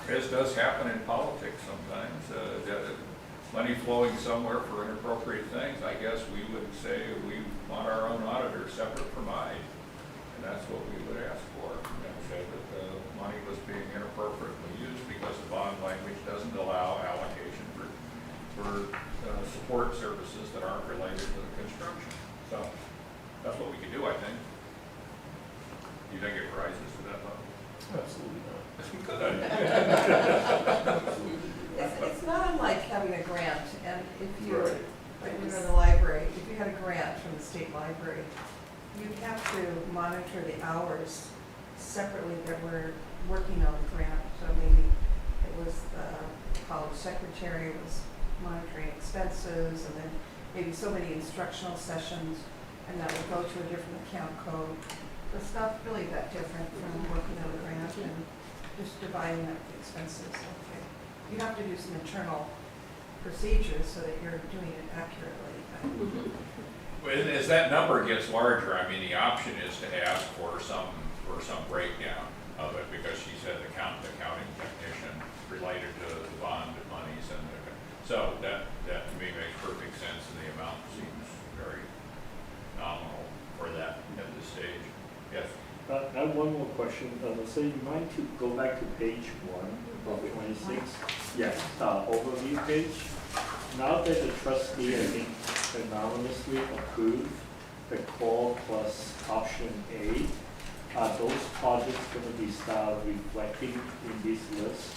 as does happen in politics sometimes, money flowing somewhere for inappropriate things, I guess we would say we want our own auditor separate from mine, and that's what we would ask for. said that the money was being inappropriately used because the bond language doesn't allow allocation for support services that aren't related to the construction. So that's what we can do, I think. You think it rises to that level? Absolutely not. Good. It's not unlike having a grant, and if you, Right. when you're in the library, if you had a grant from the state library, you'd have to monitor the hours separately that we're working on the grant. So maybe it was the college secretary was monitoring expenses, and then maybe so many instructional sessions, and that would go to a different account code. It's not really that different from working on a grant and just dividing up the expenses. Okay. You have to do some internal procedures so that you're doing it accurately. Well, as that number gets larger, I mean, the option is to ask for some breakdown of it, because she said the accounting technician related to the bond monies, and so that to me makes perfect sense, and the amount seems very nominal for that at this stage. Yes. I have one more question. So you mind to go back to page 1 of 26? Yes, overview page. Now that the trustee, I think, anonymously approved the call plus option A, are those projects going to be start reflecting in this list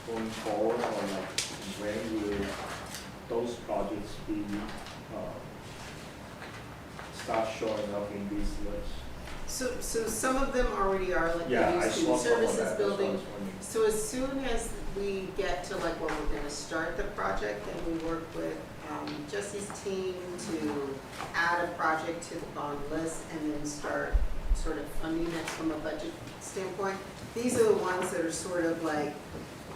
going forward, or like when will those projects be start showing up in this list? So some of them already are, like the Yeah, new I saw student some of services that, that's what I building. was wondering. So as soon as we get to like where we're gonna start the project, and we work with Jesse's team to add a project to the bond list and then start sort of funding it from a budget standpoint, these are the ones that are sort of like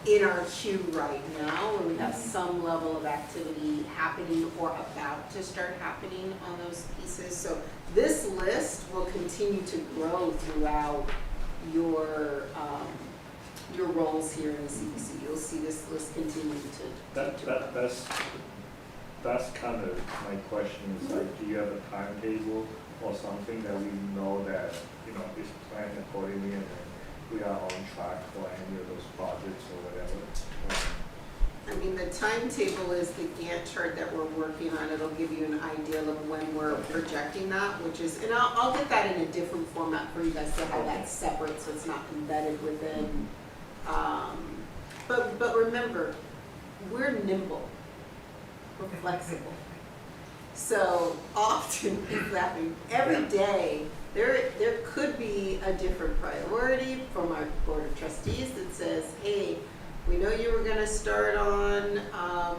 in our queue right now, where we have some level of activity happening or about to start happening on those pieces. So this list will continue to grow throughout your roles here in the CPC. You'll see this list continue to That's kind of my question, is like, do you have a timetable or something that we know that, you know, is planned accordingly, and then we are on track for any of those projects or whatever? I mean, the timetable is the Gantt chart that we're working on. It'll give you an idea of when we're projecting that, which is, and I'll get that in a different format for you guys to have that separate, so it's not embedded within. But remember, we're nimble, we're flexible. So often, exactly, every day, there could be a different priority from our board of trustees that says, hey, we know you were gonna start on, I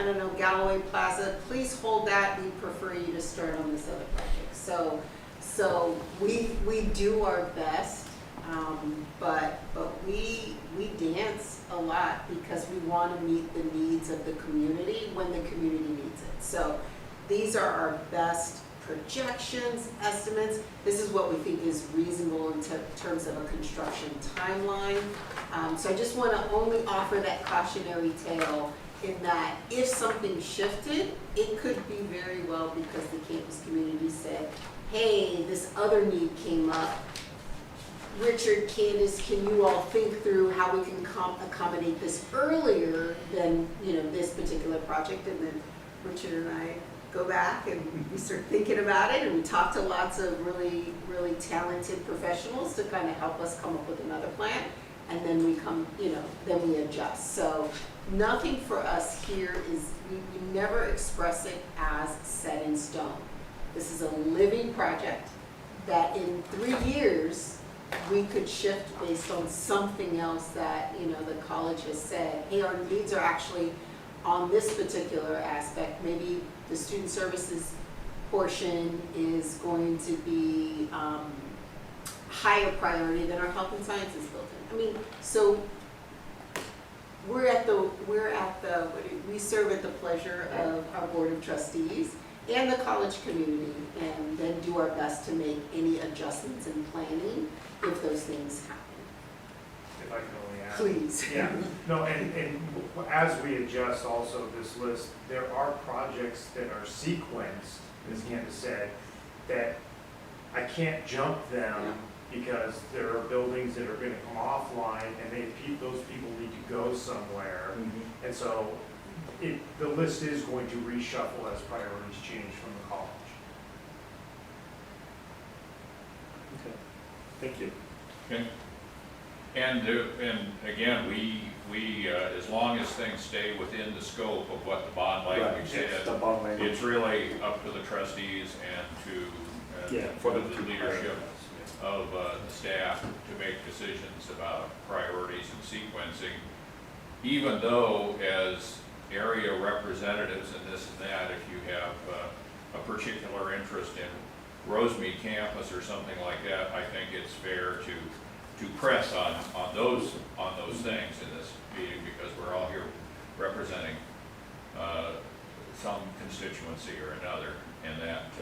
don't know, Galloway Plaza, please hold that, we prefer you to start on this other project. So we do our best, but we dance a lot because we wanna meet the needs of the community when the community needs it. So these are our best projections, estimates. This is what we think is reasonable in terms of a construction timeline. So I just want to only offer that cautionary tale in that if something shifted, it could be very well because the campus community said, hey, this other need came up. Richard, Candace, can you all think through how we can accommodate this earlier than, you know, this particular project? And then Richard and I go back and we start thinking about it, and we talk to lots of really, really talented professionals to kind of help us come up with another plan, and then we come, you know, then we adjust. So nothing for us here is, we never express it as set in stone. This is a living project that in 3 years, we could shift based on something else that, you know, the college has said, hey, our needs are actually on this particular aspect. Maybe the student services portion is going to be higher priority than our health and sciences building. I mean, so we serve at the pleasure of our board of trustees and the college community, and then do our best to make any adjustments in planning if those things happen. If I can only add. Please. Yeah, no, and as we adjust also this list, there are projects that are sequenced, as Candace said, that I can't jump them because there are buildings that are gonna come offline, and those people need to go somewhere. And so, the list is going to reshuffle as priorities change from the college. Okay, thank you. Okay. And again, we, as long as things stay within the scope of what the bond language Right, said, the bond language. it's really up to the trustees and Yeah, to for the them to leadership prioritize, of the staff to make decisions about priorities and sequencing, even though as area representatives and this and that, if you have a particular interest in Rosemead campus or something like that, I think it's fair to press on those things in this meeting, because we're all here representing some constituency or another, and that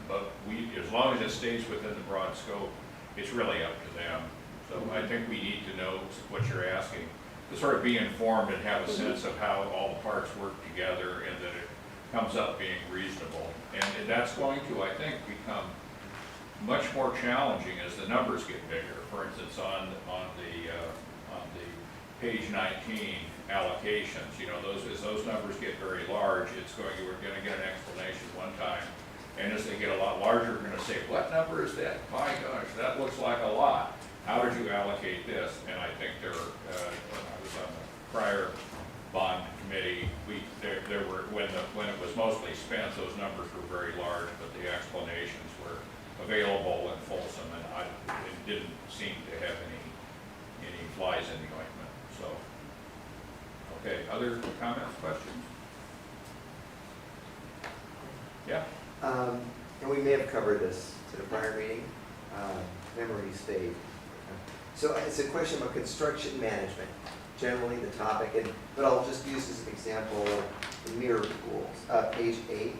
but as long as it stays within the broad scope, it's really up to them. So I think we need to know what you're asking, to sort of be informed and have a sense of how all the parts work together, and that it comes up being reasonable. And that's going to, I think, become much more challenging as the numbers get bigger. For instance, on the page 19 allocations, you know, as those numbers get very large, we're going to get an explanation one time, and as they get a lot larger, we're going to say, what number is that? My gosh, that looks like a lot. How did you allocate this? And I think when I was on the prior bond committee, there were, when it was mostly spent, those numbers were very large, but the explanations were available and fulsome, and it didn't seem to have any flies in the ointment. So, okay, other comments, questions? Yeah. And we may have covered this at a prior meeting, memory stayed. So it's a question about construction management, generally the topic, but I'll just use as an example the mirror pools, page 8,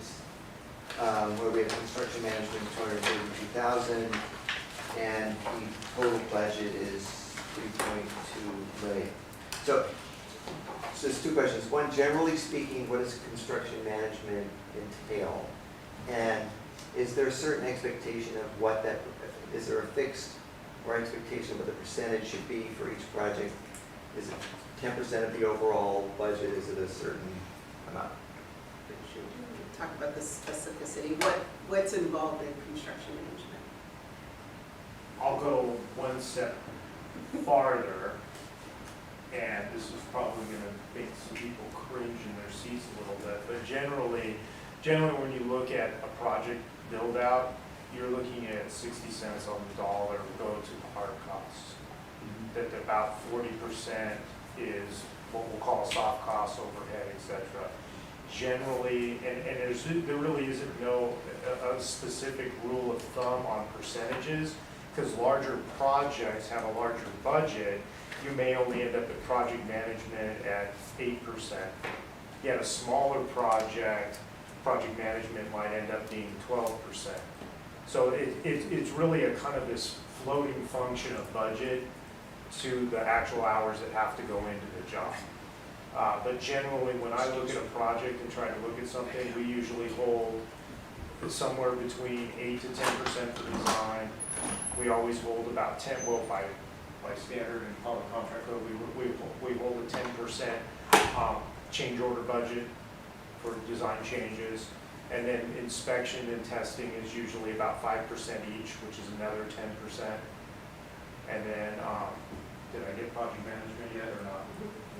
where we have construction management, 232,000, and the total budget is 3.2 million. So there's two questions. One, generally speaking, what does construction management entail? And is there a certain expectation of what that, is there a fixed or expectation of what the percentage should be for each project? Is it 10% of the overall budget? Is it a certain amount? Talk about the specificity, what's involved in construction management? I'll go one step farther, and this is probably gonna make some people cringe in their seats a little bit, but generally when you look at a project build out, you're looking at 60 cents on the dollar go to the hard costs. That about 40% is what we'll call soft costs, overhead, etc. Generally, and there really isn't a specific rule of thumb on percentages, because larger projects have a larger budget. You may only end up at project management at 8%. Yet a smaller project management might end up being 12%. So it's really a kind of this floating function of budget to the actual hours that have to go into the job. But generally, when I look at a project and try to look at something, we usually hold somewhere between 8 to 10% for design. We always hold about 10, well, by standard and public contract code, we hold a 10% change order budget for design changes. And then inspection and testing is usually about 5% each, which is another 10%. And then, did I get project management yet or not?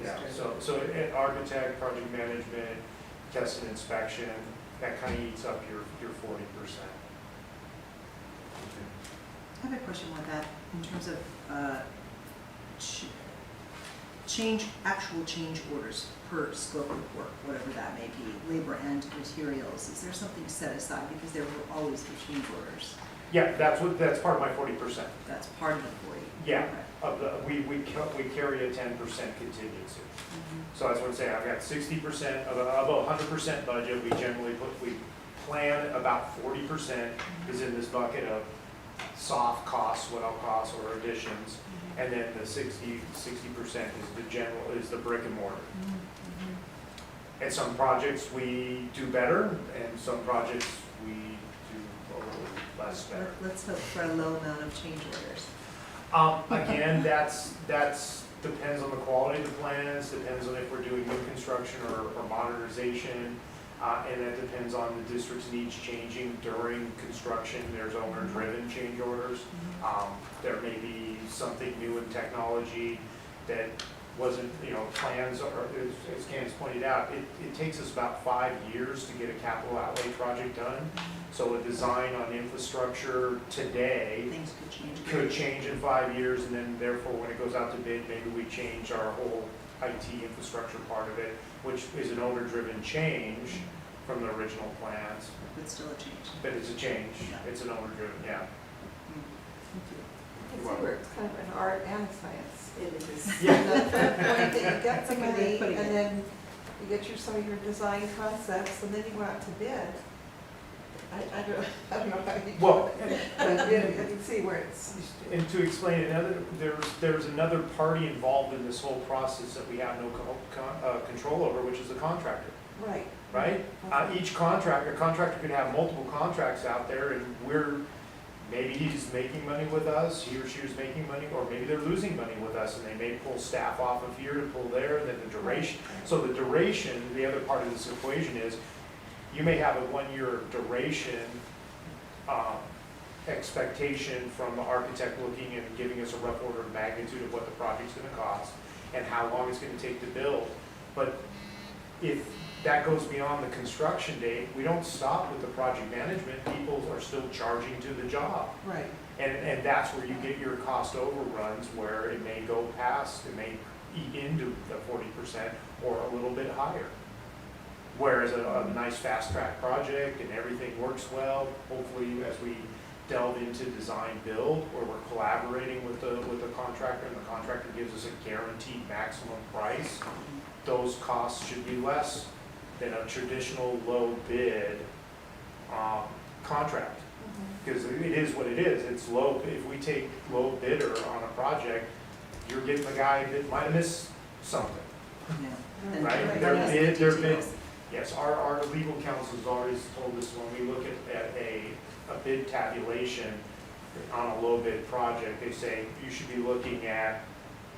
Yeah, so architect, project management, test and inspection, that kind of eats up your 40%. I have a question with that in terms of actual change orders per scope of work, whatever that may be, labor and materials. Is there something set aside, because there will always be change orders? Yeah, that's part of my 40%. That's part of the 40. Yeah, Okay. we carry a 10% contingency. So that's what I'm saying. I've got 60% of a 100% budget. We plan about 40% is in this bucket of soft costs, what I'll cost, or additions, and then the 60% is the brick and mortar. And some projects we do better, and some projects we do a little less better. Let's hope for a low amount of change orders. Again, that's depends on the quality of the plans, depends on if we're doing new construction or modernization, and that depends on the district's needs changing during construction. There's owner-driven change orders. There may be something new in technology that wasn't, plans are, as Candace pointed out, it takes us about 5 years to get a capital outlay project done. So a design on infrastructure today Things could change. could change in 5 years, and then therefore, when it goes out to bid, maybe we change our whole IT infrastructure part of it, which is an owner-driven change from the original plans, But still a change. but it's a change, Yeah. it's an owner-driven, yeah. Thank you. It's where it's kind of an art and science. It is. Yeah. At that point that you get That's a good way somebody, of putting it. and then you get some of your design concepts, and then you go out to bid. I don't know how you do Well, it, but you can see where it's, and to explain another, there's another party involved in this whole process that we have no control over, which is the contractor, right. right? Each contractor could have multiple contracts out there, and maybe he's making money with us, he or she is making money, or maybe they're losing money with us, and they may pull staff off of here to pull there, and then the duration. So the duration, the other part of this equation is, you may have a 1-year duration expectation from the architect looking and giving us a rough order of magnitude of what the project's gonna cost and how long it's gonna take to build. But if that goes beyond the construction date, we don't stop with the project management, people are still charging to the job. Right. And that's where you get your cost overruns, where it may go past, it may eat into the 40% or a little bit higher. Whereas a nice fast track project and everything works well, hopefully as we delve into design build, where we're collaborating with the contractor and the contractor gives us a guaranteed maximum price, those costs should be less than a traditional low bid contract. Because it is what it is, it's low, if we take low bidder on a project, you're getting the guy that might have missed something. Yeah. And Right, everyone their has the bid, details. yes, our legal counsel's always told us when we look at a bid tabulation on a low bid project, they say you should be looking at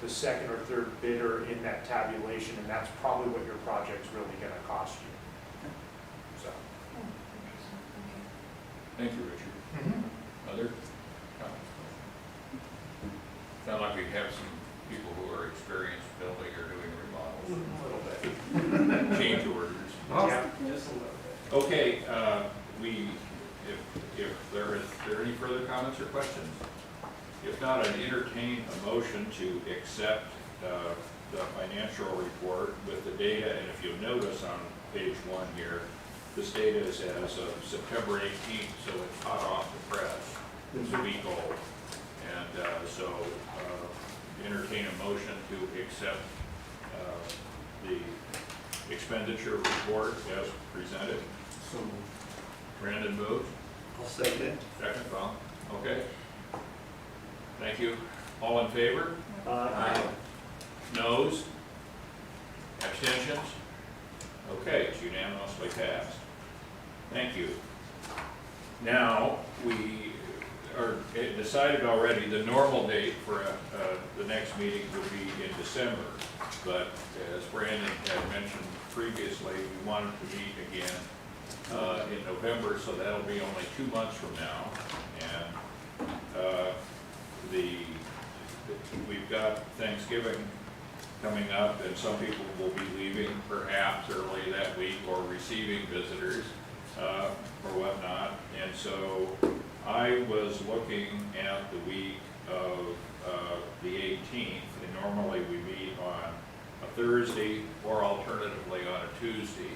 the second or third bidder in that tabulation, and that's probably what your project's really gonna cost you. So. Thank you, Richard. Other comments? Sound like we have some people who are experienced building or doing remodels, A little bit. change orders. Yeah, just a little bit. Okay, if there are any further comments or questions? If not, I'd entertain a motion to accept the financial report with the data, and if you'll notice on page 1 here, this data is as of September 18th, so it's hot off the press. It's a week old. And so entertain a motion to accept the expenditure report as presented. So Brandon moved. I'll second. Second, Bob. Okay. Thank you. All in favor? Noes? Abstentions? Okay, it's unanimously passed. Thank you. Now, we are decided already, the normal date for the next meeting would be in December. But as Brandon had mentioned previously, we wanted to meet again in November, so that'll be only 2 months from now. And we've got Thanksgiving coming up, and some people will be leaving perhaps early that week or receiving visitors or whatnot. And so I was looking at the week of the 18th, and normally we meet on a Thursday or alternatively on a Tuesday.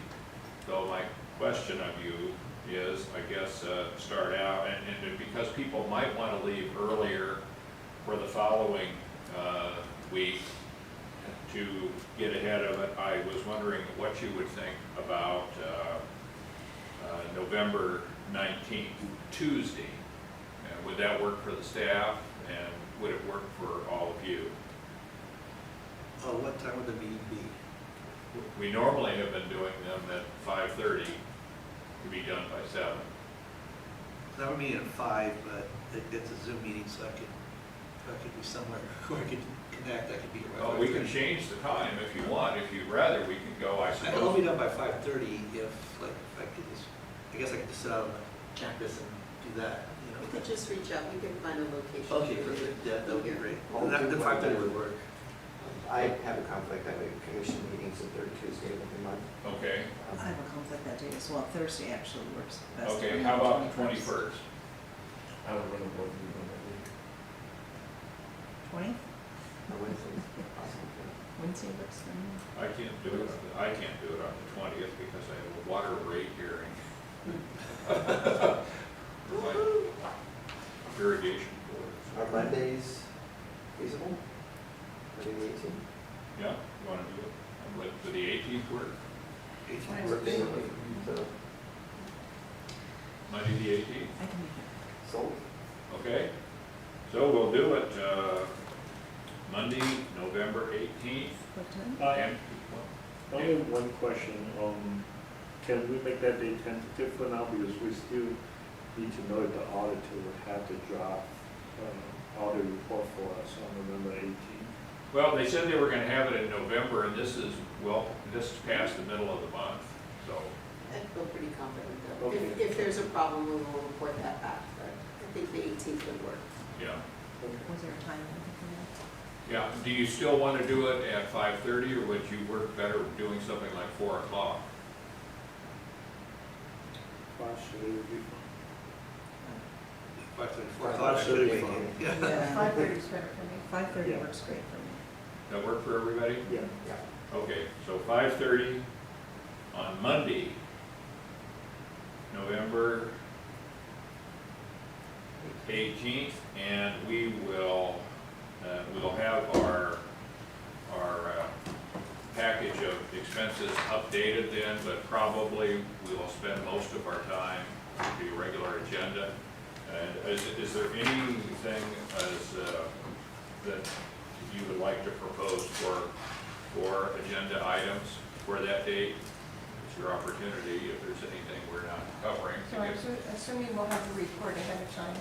So my question of you is, I guess, start out, and because people might want to leave earlier for the following week to get ahead of it, I was wondering what you would think about November 19th, Tuesday. Would that work for the staff, and would it work for all of you? What time would the meeting be? We normally have been doing them at 5:30 to be done by 7. Now we're meeting at 5, but it's a Zoom meeting, so I could be somewhere where I could connect, I could be here by Well, we can 5:30. change the time if you want. If you'd rather, we can go, I I'll suppose. be done by 5:30 if I could just, I guess I could just sit out on the campus and do that, you know. You could just reach out, we can find a location. Okay, for you. perfect, yeah, that would be great. I'll And do the one 5:30 more. would work. I have a conflict that week, commission meetings the third Tuesday of the month. Okay, I have a conflict that day as well. Thursday actually works best. for okay, me, how about the 21st? 21st? I would run a board meeting on that week. 20th? Wednesday, awesome. Wednesday works for me. I can't do it, I can't do it on the 20th because I have a water rate hearing. My irrigation board. Are Mondays feasible? Monday the 18th? Yeah, you wanna do it? For the 18th work? 18th Working, works. so, Monday the 18th? I can make it. sold. Okay, so we'll do it, Monday, November 18th. What time? And, Only one question, can we make that day tentative for now, because we still need to know if the auditor would have to draft, audit report for us on November 18th. well, they said they were gonna have it in November, and this is, well, this is past the middle of the month, so. I feel pretty confident though. Okay. If there's a problem, we will report that back, but I think the 18th would work. Yeah, Was there a time limit for that? yeah, do you still wanna do it at 5:30, or would you work better doing something like 4 o'clock? Partially would be 5:30, 4 Five o'clock should should be be fine. in. Yeah. Yeah. 5:30 is better for me. 5:30 Yeah. works great for me. That work for everybody? fine. Yeah. Okay, so 5:30 on Monday, November 18th, and we will, we'll have our package of expenses updated then, but probably we will spend most of our time with the regular agenda. And is there anything that you would like to propose for agenda items for that date? It's your opportunity if there's anything we're not covering. So I'm assuming we'll have the report ahead of time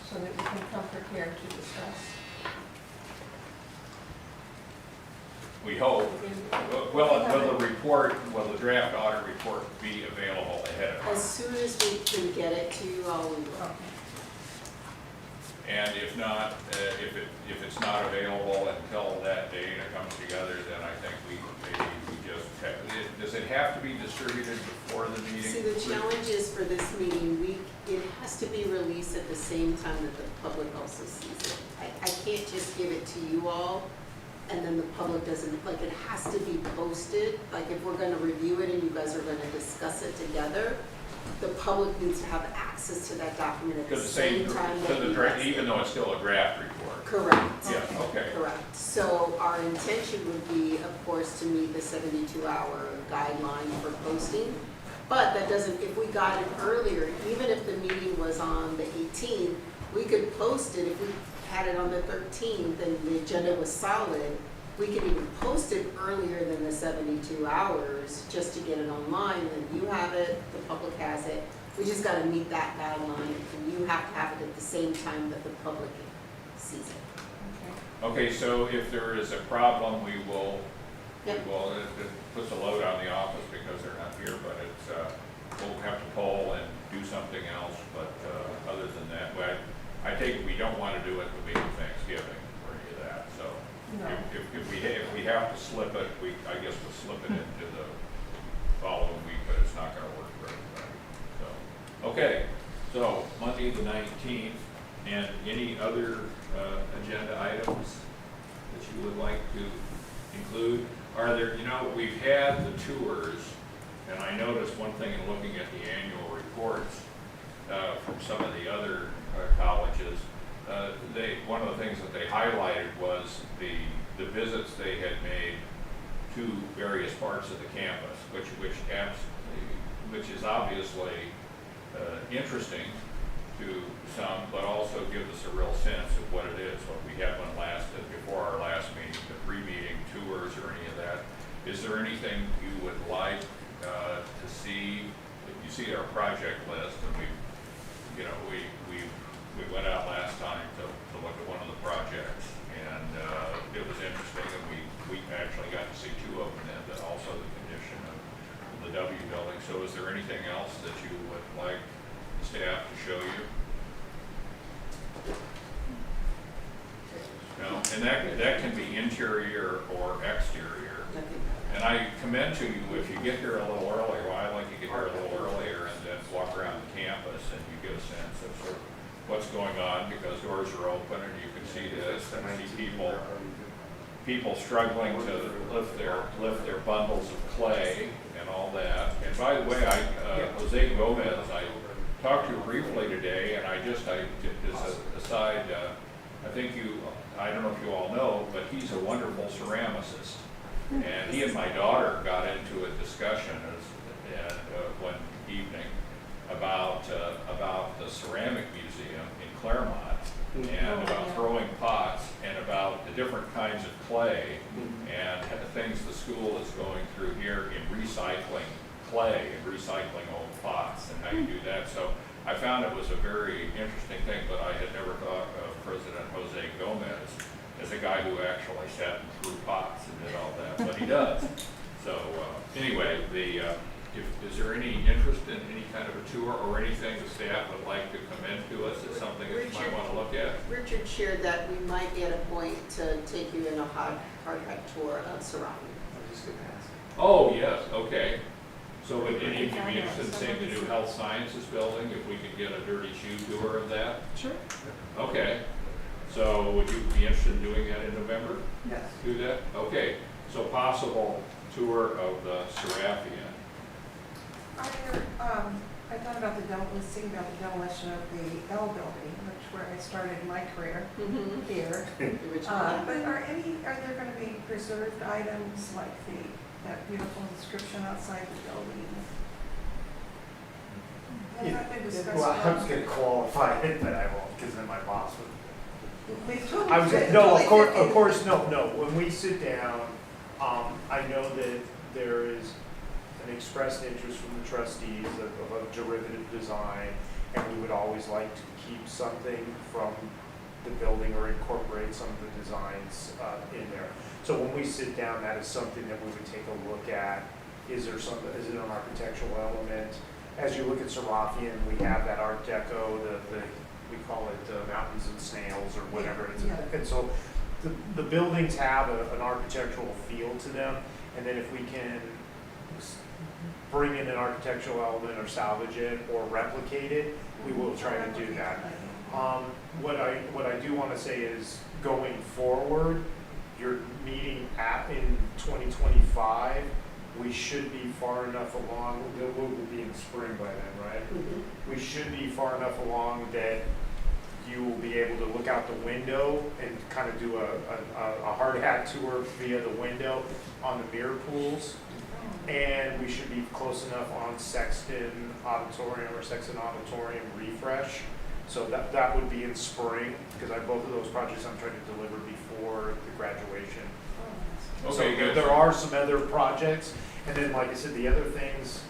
so that we can come prepared to discuss. We hope. Will the draft audit report be available ahead of As time? soon as we can get it to you all, we will. Okay. And if not, if it's not available until that day and it comes together, then I think we just, does it have to be distributed before the meeting? See, the challenge is for this meeting, it has to be released at the same time that the public also sees it. I can't just give it to you all and then the public doesn't, like, it has to be posted. Like, if we're gonna review it and you guys are gonna discuss it together, the public needs to have access to that document at the same time that you guys do. Even though it's still a draft report? Correct. Yeah, okay. Correct. So our intention would be, of course, to meet the 72-hour guideline for posting. But that doesn't, if we got it earlier, even if the meeting was on the 18th, we could post it. If we had it on the 13th and the agenda was solid, we could even post it earlier than the 72 hours just to get it online. Then you have it, the public has it. We just got to meet that guideline, and you have to have it at the same time that the public sees it. Okay, so if there is a problem, we will, Yep. it puts a load on the office because they're not here, but it's, we'll have to poll and do something else, but, other than that, I take it we don't want to do it the week of Thanksgiving or any of that, so. No. If we have to slip it, I guess we'll slip it into the following week, but it's not gonna work for everybody, so. Okay, so Monday the 19th, and any other, agenda items that you would like to include? Are there, we've had the tours, and I noticed one thing in looking at the annual reports, from some of the other colleges, one of the things that they highlighted was the visits they had made to various parts of the campus, which is obviously interesting to some, but also gives us a real sense of what it is. What we had one before our last meeting, the pre-meeting tours or any of that. Is there anything you would like to see? If you see our project list, and we've you know, we went out last time to look at one of the projects, and it was interesting, and we actually got to see two of them, and also the condition of the W building. So is there anything else that you would like the staff to show you? No, and that can be interior or exterior. And I commend to you, if you get here a little earlier, well, I like to get here a little earlier and then walk around the campus, and you get a sense of sort of what's going on, because doors are open and you can see this, and see people struggling to lift their bundles of clay and all that. And by the way, Jose Gomez, I talked to briefly today, and just as a aside, I don't know if you all know, but he's a wonderful ceramicist. And he and my daughter got into a discussion one evening about the ceramic museum in Claremont, and about throwing pots, and about the different kinds of clay, and the things the school is going through here in recycling clay and recycling old pots, and how you do that. So I found it was a very interesting thing, but I had never thought of President Jose Gomez as a guy who actually sat and threw pots and did all that, but he does. So anyway, is there any interest in any kind of a tour or anything the staff would like to commend to us as something that you might want to look at? Richard shared that we might be at a point to take you in a hard hat tour of Serafi. I'm just gonna ask. Oh, yes, okay. So would any of you be interested in seeing the new health sciences building, if we could get a dirty shoe tour of that? Sure. Okay. So would you be interested in doing that in November? Yes. Do that? Okay. So possible tour of the Serafian. I thought about thinking about the demolition of the L building, which where I started my career here. But are there going to be preserved items like that beautiful inscription outside the building? Has that been discussed? Well, I was gonna qualify it, but I won't, because then my boss would. I was Of course, no. When we sit down, I know that there is an expressed interest from the trustees of a derivative design, and we would always like to keep something from the building or incorporate some of the designs in there. So when we sit down, that is something that we would take a look at. Is it an architectural element? As you look at Serafian, we have that Art Deco, we call it mountains and snails or whatever it is. Yeah. And so the buildings have an architectural feel to them, and then if we can bring in an architectural element or salvage it or replicate it, we will try to do that. What I do want to say is, going forward, your meeting in 2025, we should be far enough along, we'll be in spring by then, right? We should be far enough along that you will be able to look out the window and kind of do a hard hat tour via the window on the mirror pools. And we should be close enough on Sexton Auditorium or Sexton Auditorium refresh. So that would be in spring, because both of those projects I'm trying to deliver before the graduation. Okay, So good. there are some other projects, and then like I said, the other things,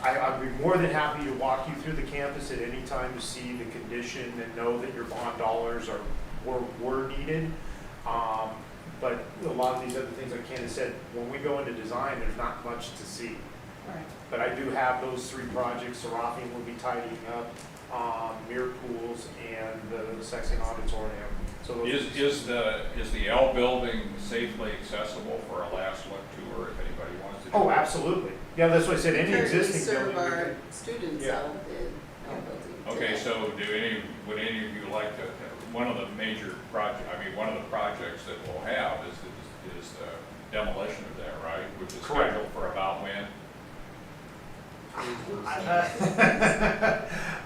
I'd be more than happy to walk you through the campus at any time to see the condition and know that your bond dollars were needed. But a lot of these other things, like Candace said, when we go into design, there's not much to see. Right. But I do have those three projects. Serafian will be tidying up, mirror pools, and the Sexton Auditorium. So those Is the L building safely accessible for a last look tour if anybody wants to do it? Oh, absolutely. Yeah, that's what I said, any Currently existing serve building. our students Yeah. out of the L building. Okay, today. so would any of you like to, one of the major one of the projects that we'll have is the demolition of that, right? Which is Correct. scheduled for about when?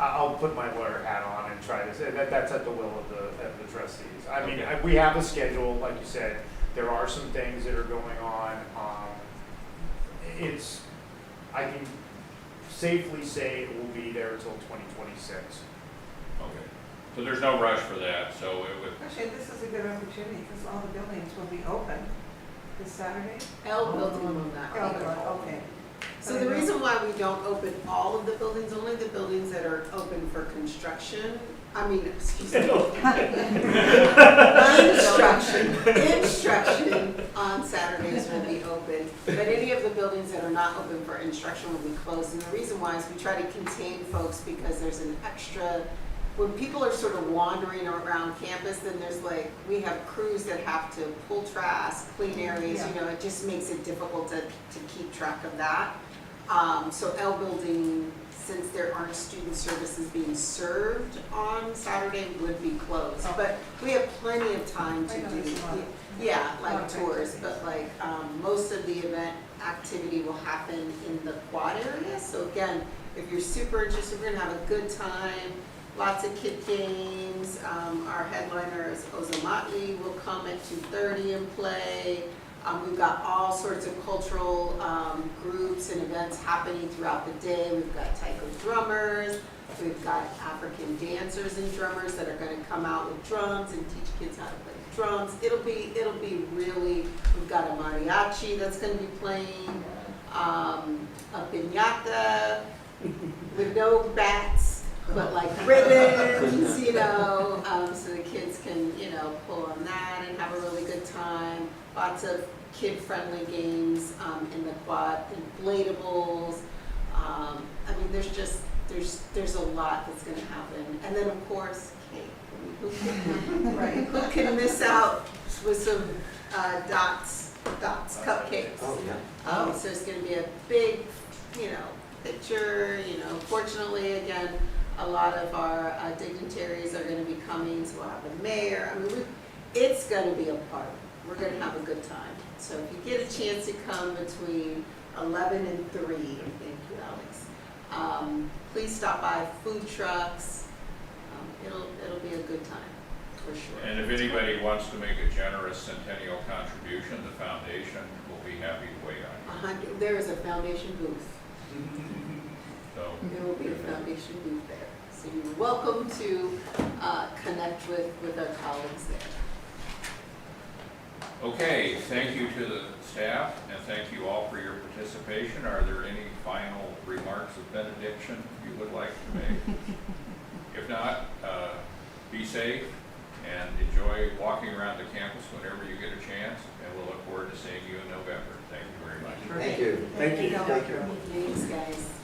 I'll put my lawyer hat on and try to say that's at the will of the trustees. I mean, we have a schedule, like you said. There are some things that are going on. I can safely say it will be there until 2026. Okay, so there's no rush for that, so it would, Actually, this is a good opportunity because all the buildings will be open this Saturday. L building will not be Oh, there. okay. So the reason why we don't open all of the buildings, only the buildings that are open for construction, excuse me. Instruction on Saturdays will be open, but any of the buildings that are not open for instruction will be closed. And the reason why is we try to contain folks because there's an extra, when people are sort of wandering around campus, then there's we have crews that have to pull trash, clean areas, it just makes it difficult to keep track of that. So L building, since there aren't student services being served on Saturday, would be closed. But we have plenty of time to do, tours, but most of the event activity will happen in the quad area. So again, if you're super interested, we're gonna have a good time. Lots of kid games. Our headliner is Ozamati will come at 2:30 and play. We've got all sorts of cultural groups and events happening throughout the day. We've got taiko drummers. We've got African dancers and drummers that are going to come out with drums and teach kids how to play drums. It'll be really. We've got a mariachi that's going to be playing. A piñata with no bats, but ribbons, so the kids can, pull on that and have a really good time. Lots of kid-friendly games in the quad, inflatables. There's a lot that's going to happen. And then, of course, cake. Who can miss out with some Dots cupcakes? Oh, yeah. So it's going to be a big, picture. Fortunately, again, a lot of our dignitaries are going to be coming. So we'll have the mayor. It's going to be a party. We're going to have a good time. So if you get a chance to come between 11 and 3, thank you, Alex. Please stop by. Food trucks. It'll be a good time for sure. And if anybody wants to make a generous centennial contribution, the foundation will be happy to wait on you. There is a foundation booth. So There will be a foundation booth there. So you're welcome to connect with our colleagues there. Okay, thank you to the staff, and thank you all for your participation. Are there any final remarks of benediction you would like to make? If not, be safe and enjoy walking around the campus whenever you get a chance, and we'll look forward to seeing you in November. Thank you very much. Thank you. Thank you. Thank you. Thanks, guys.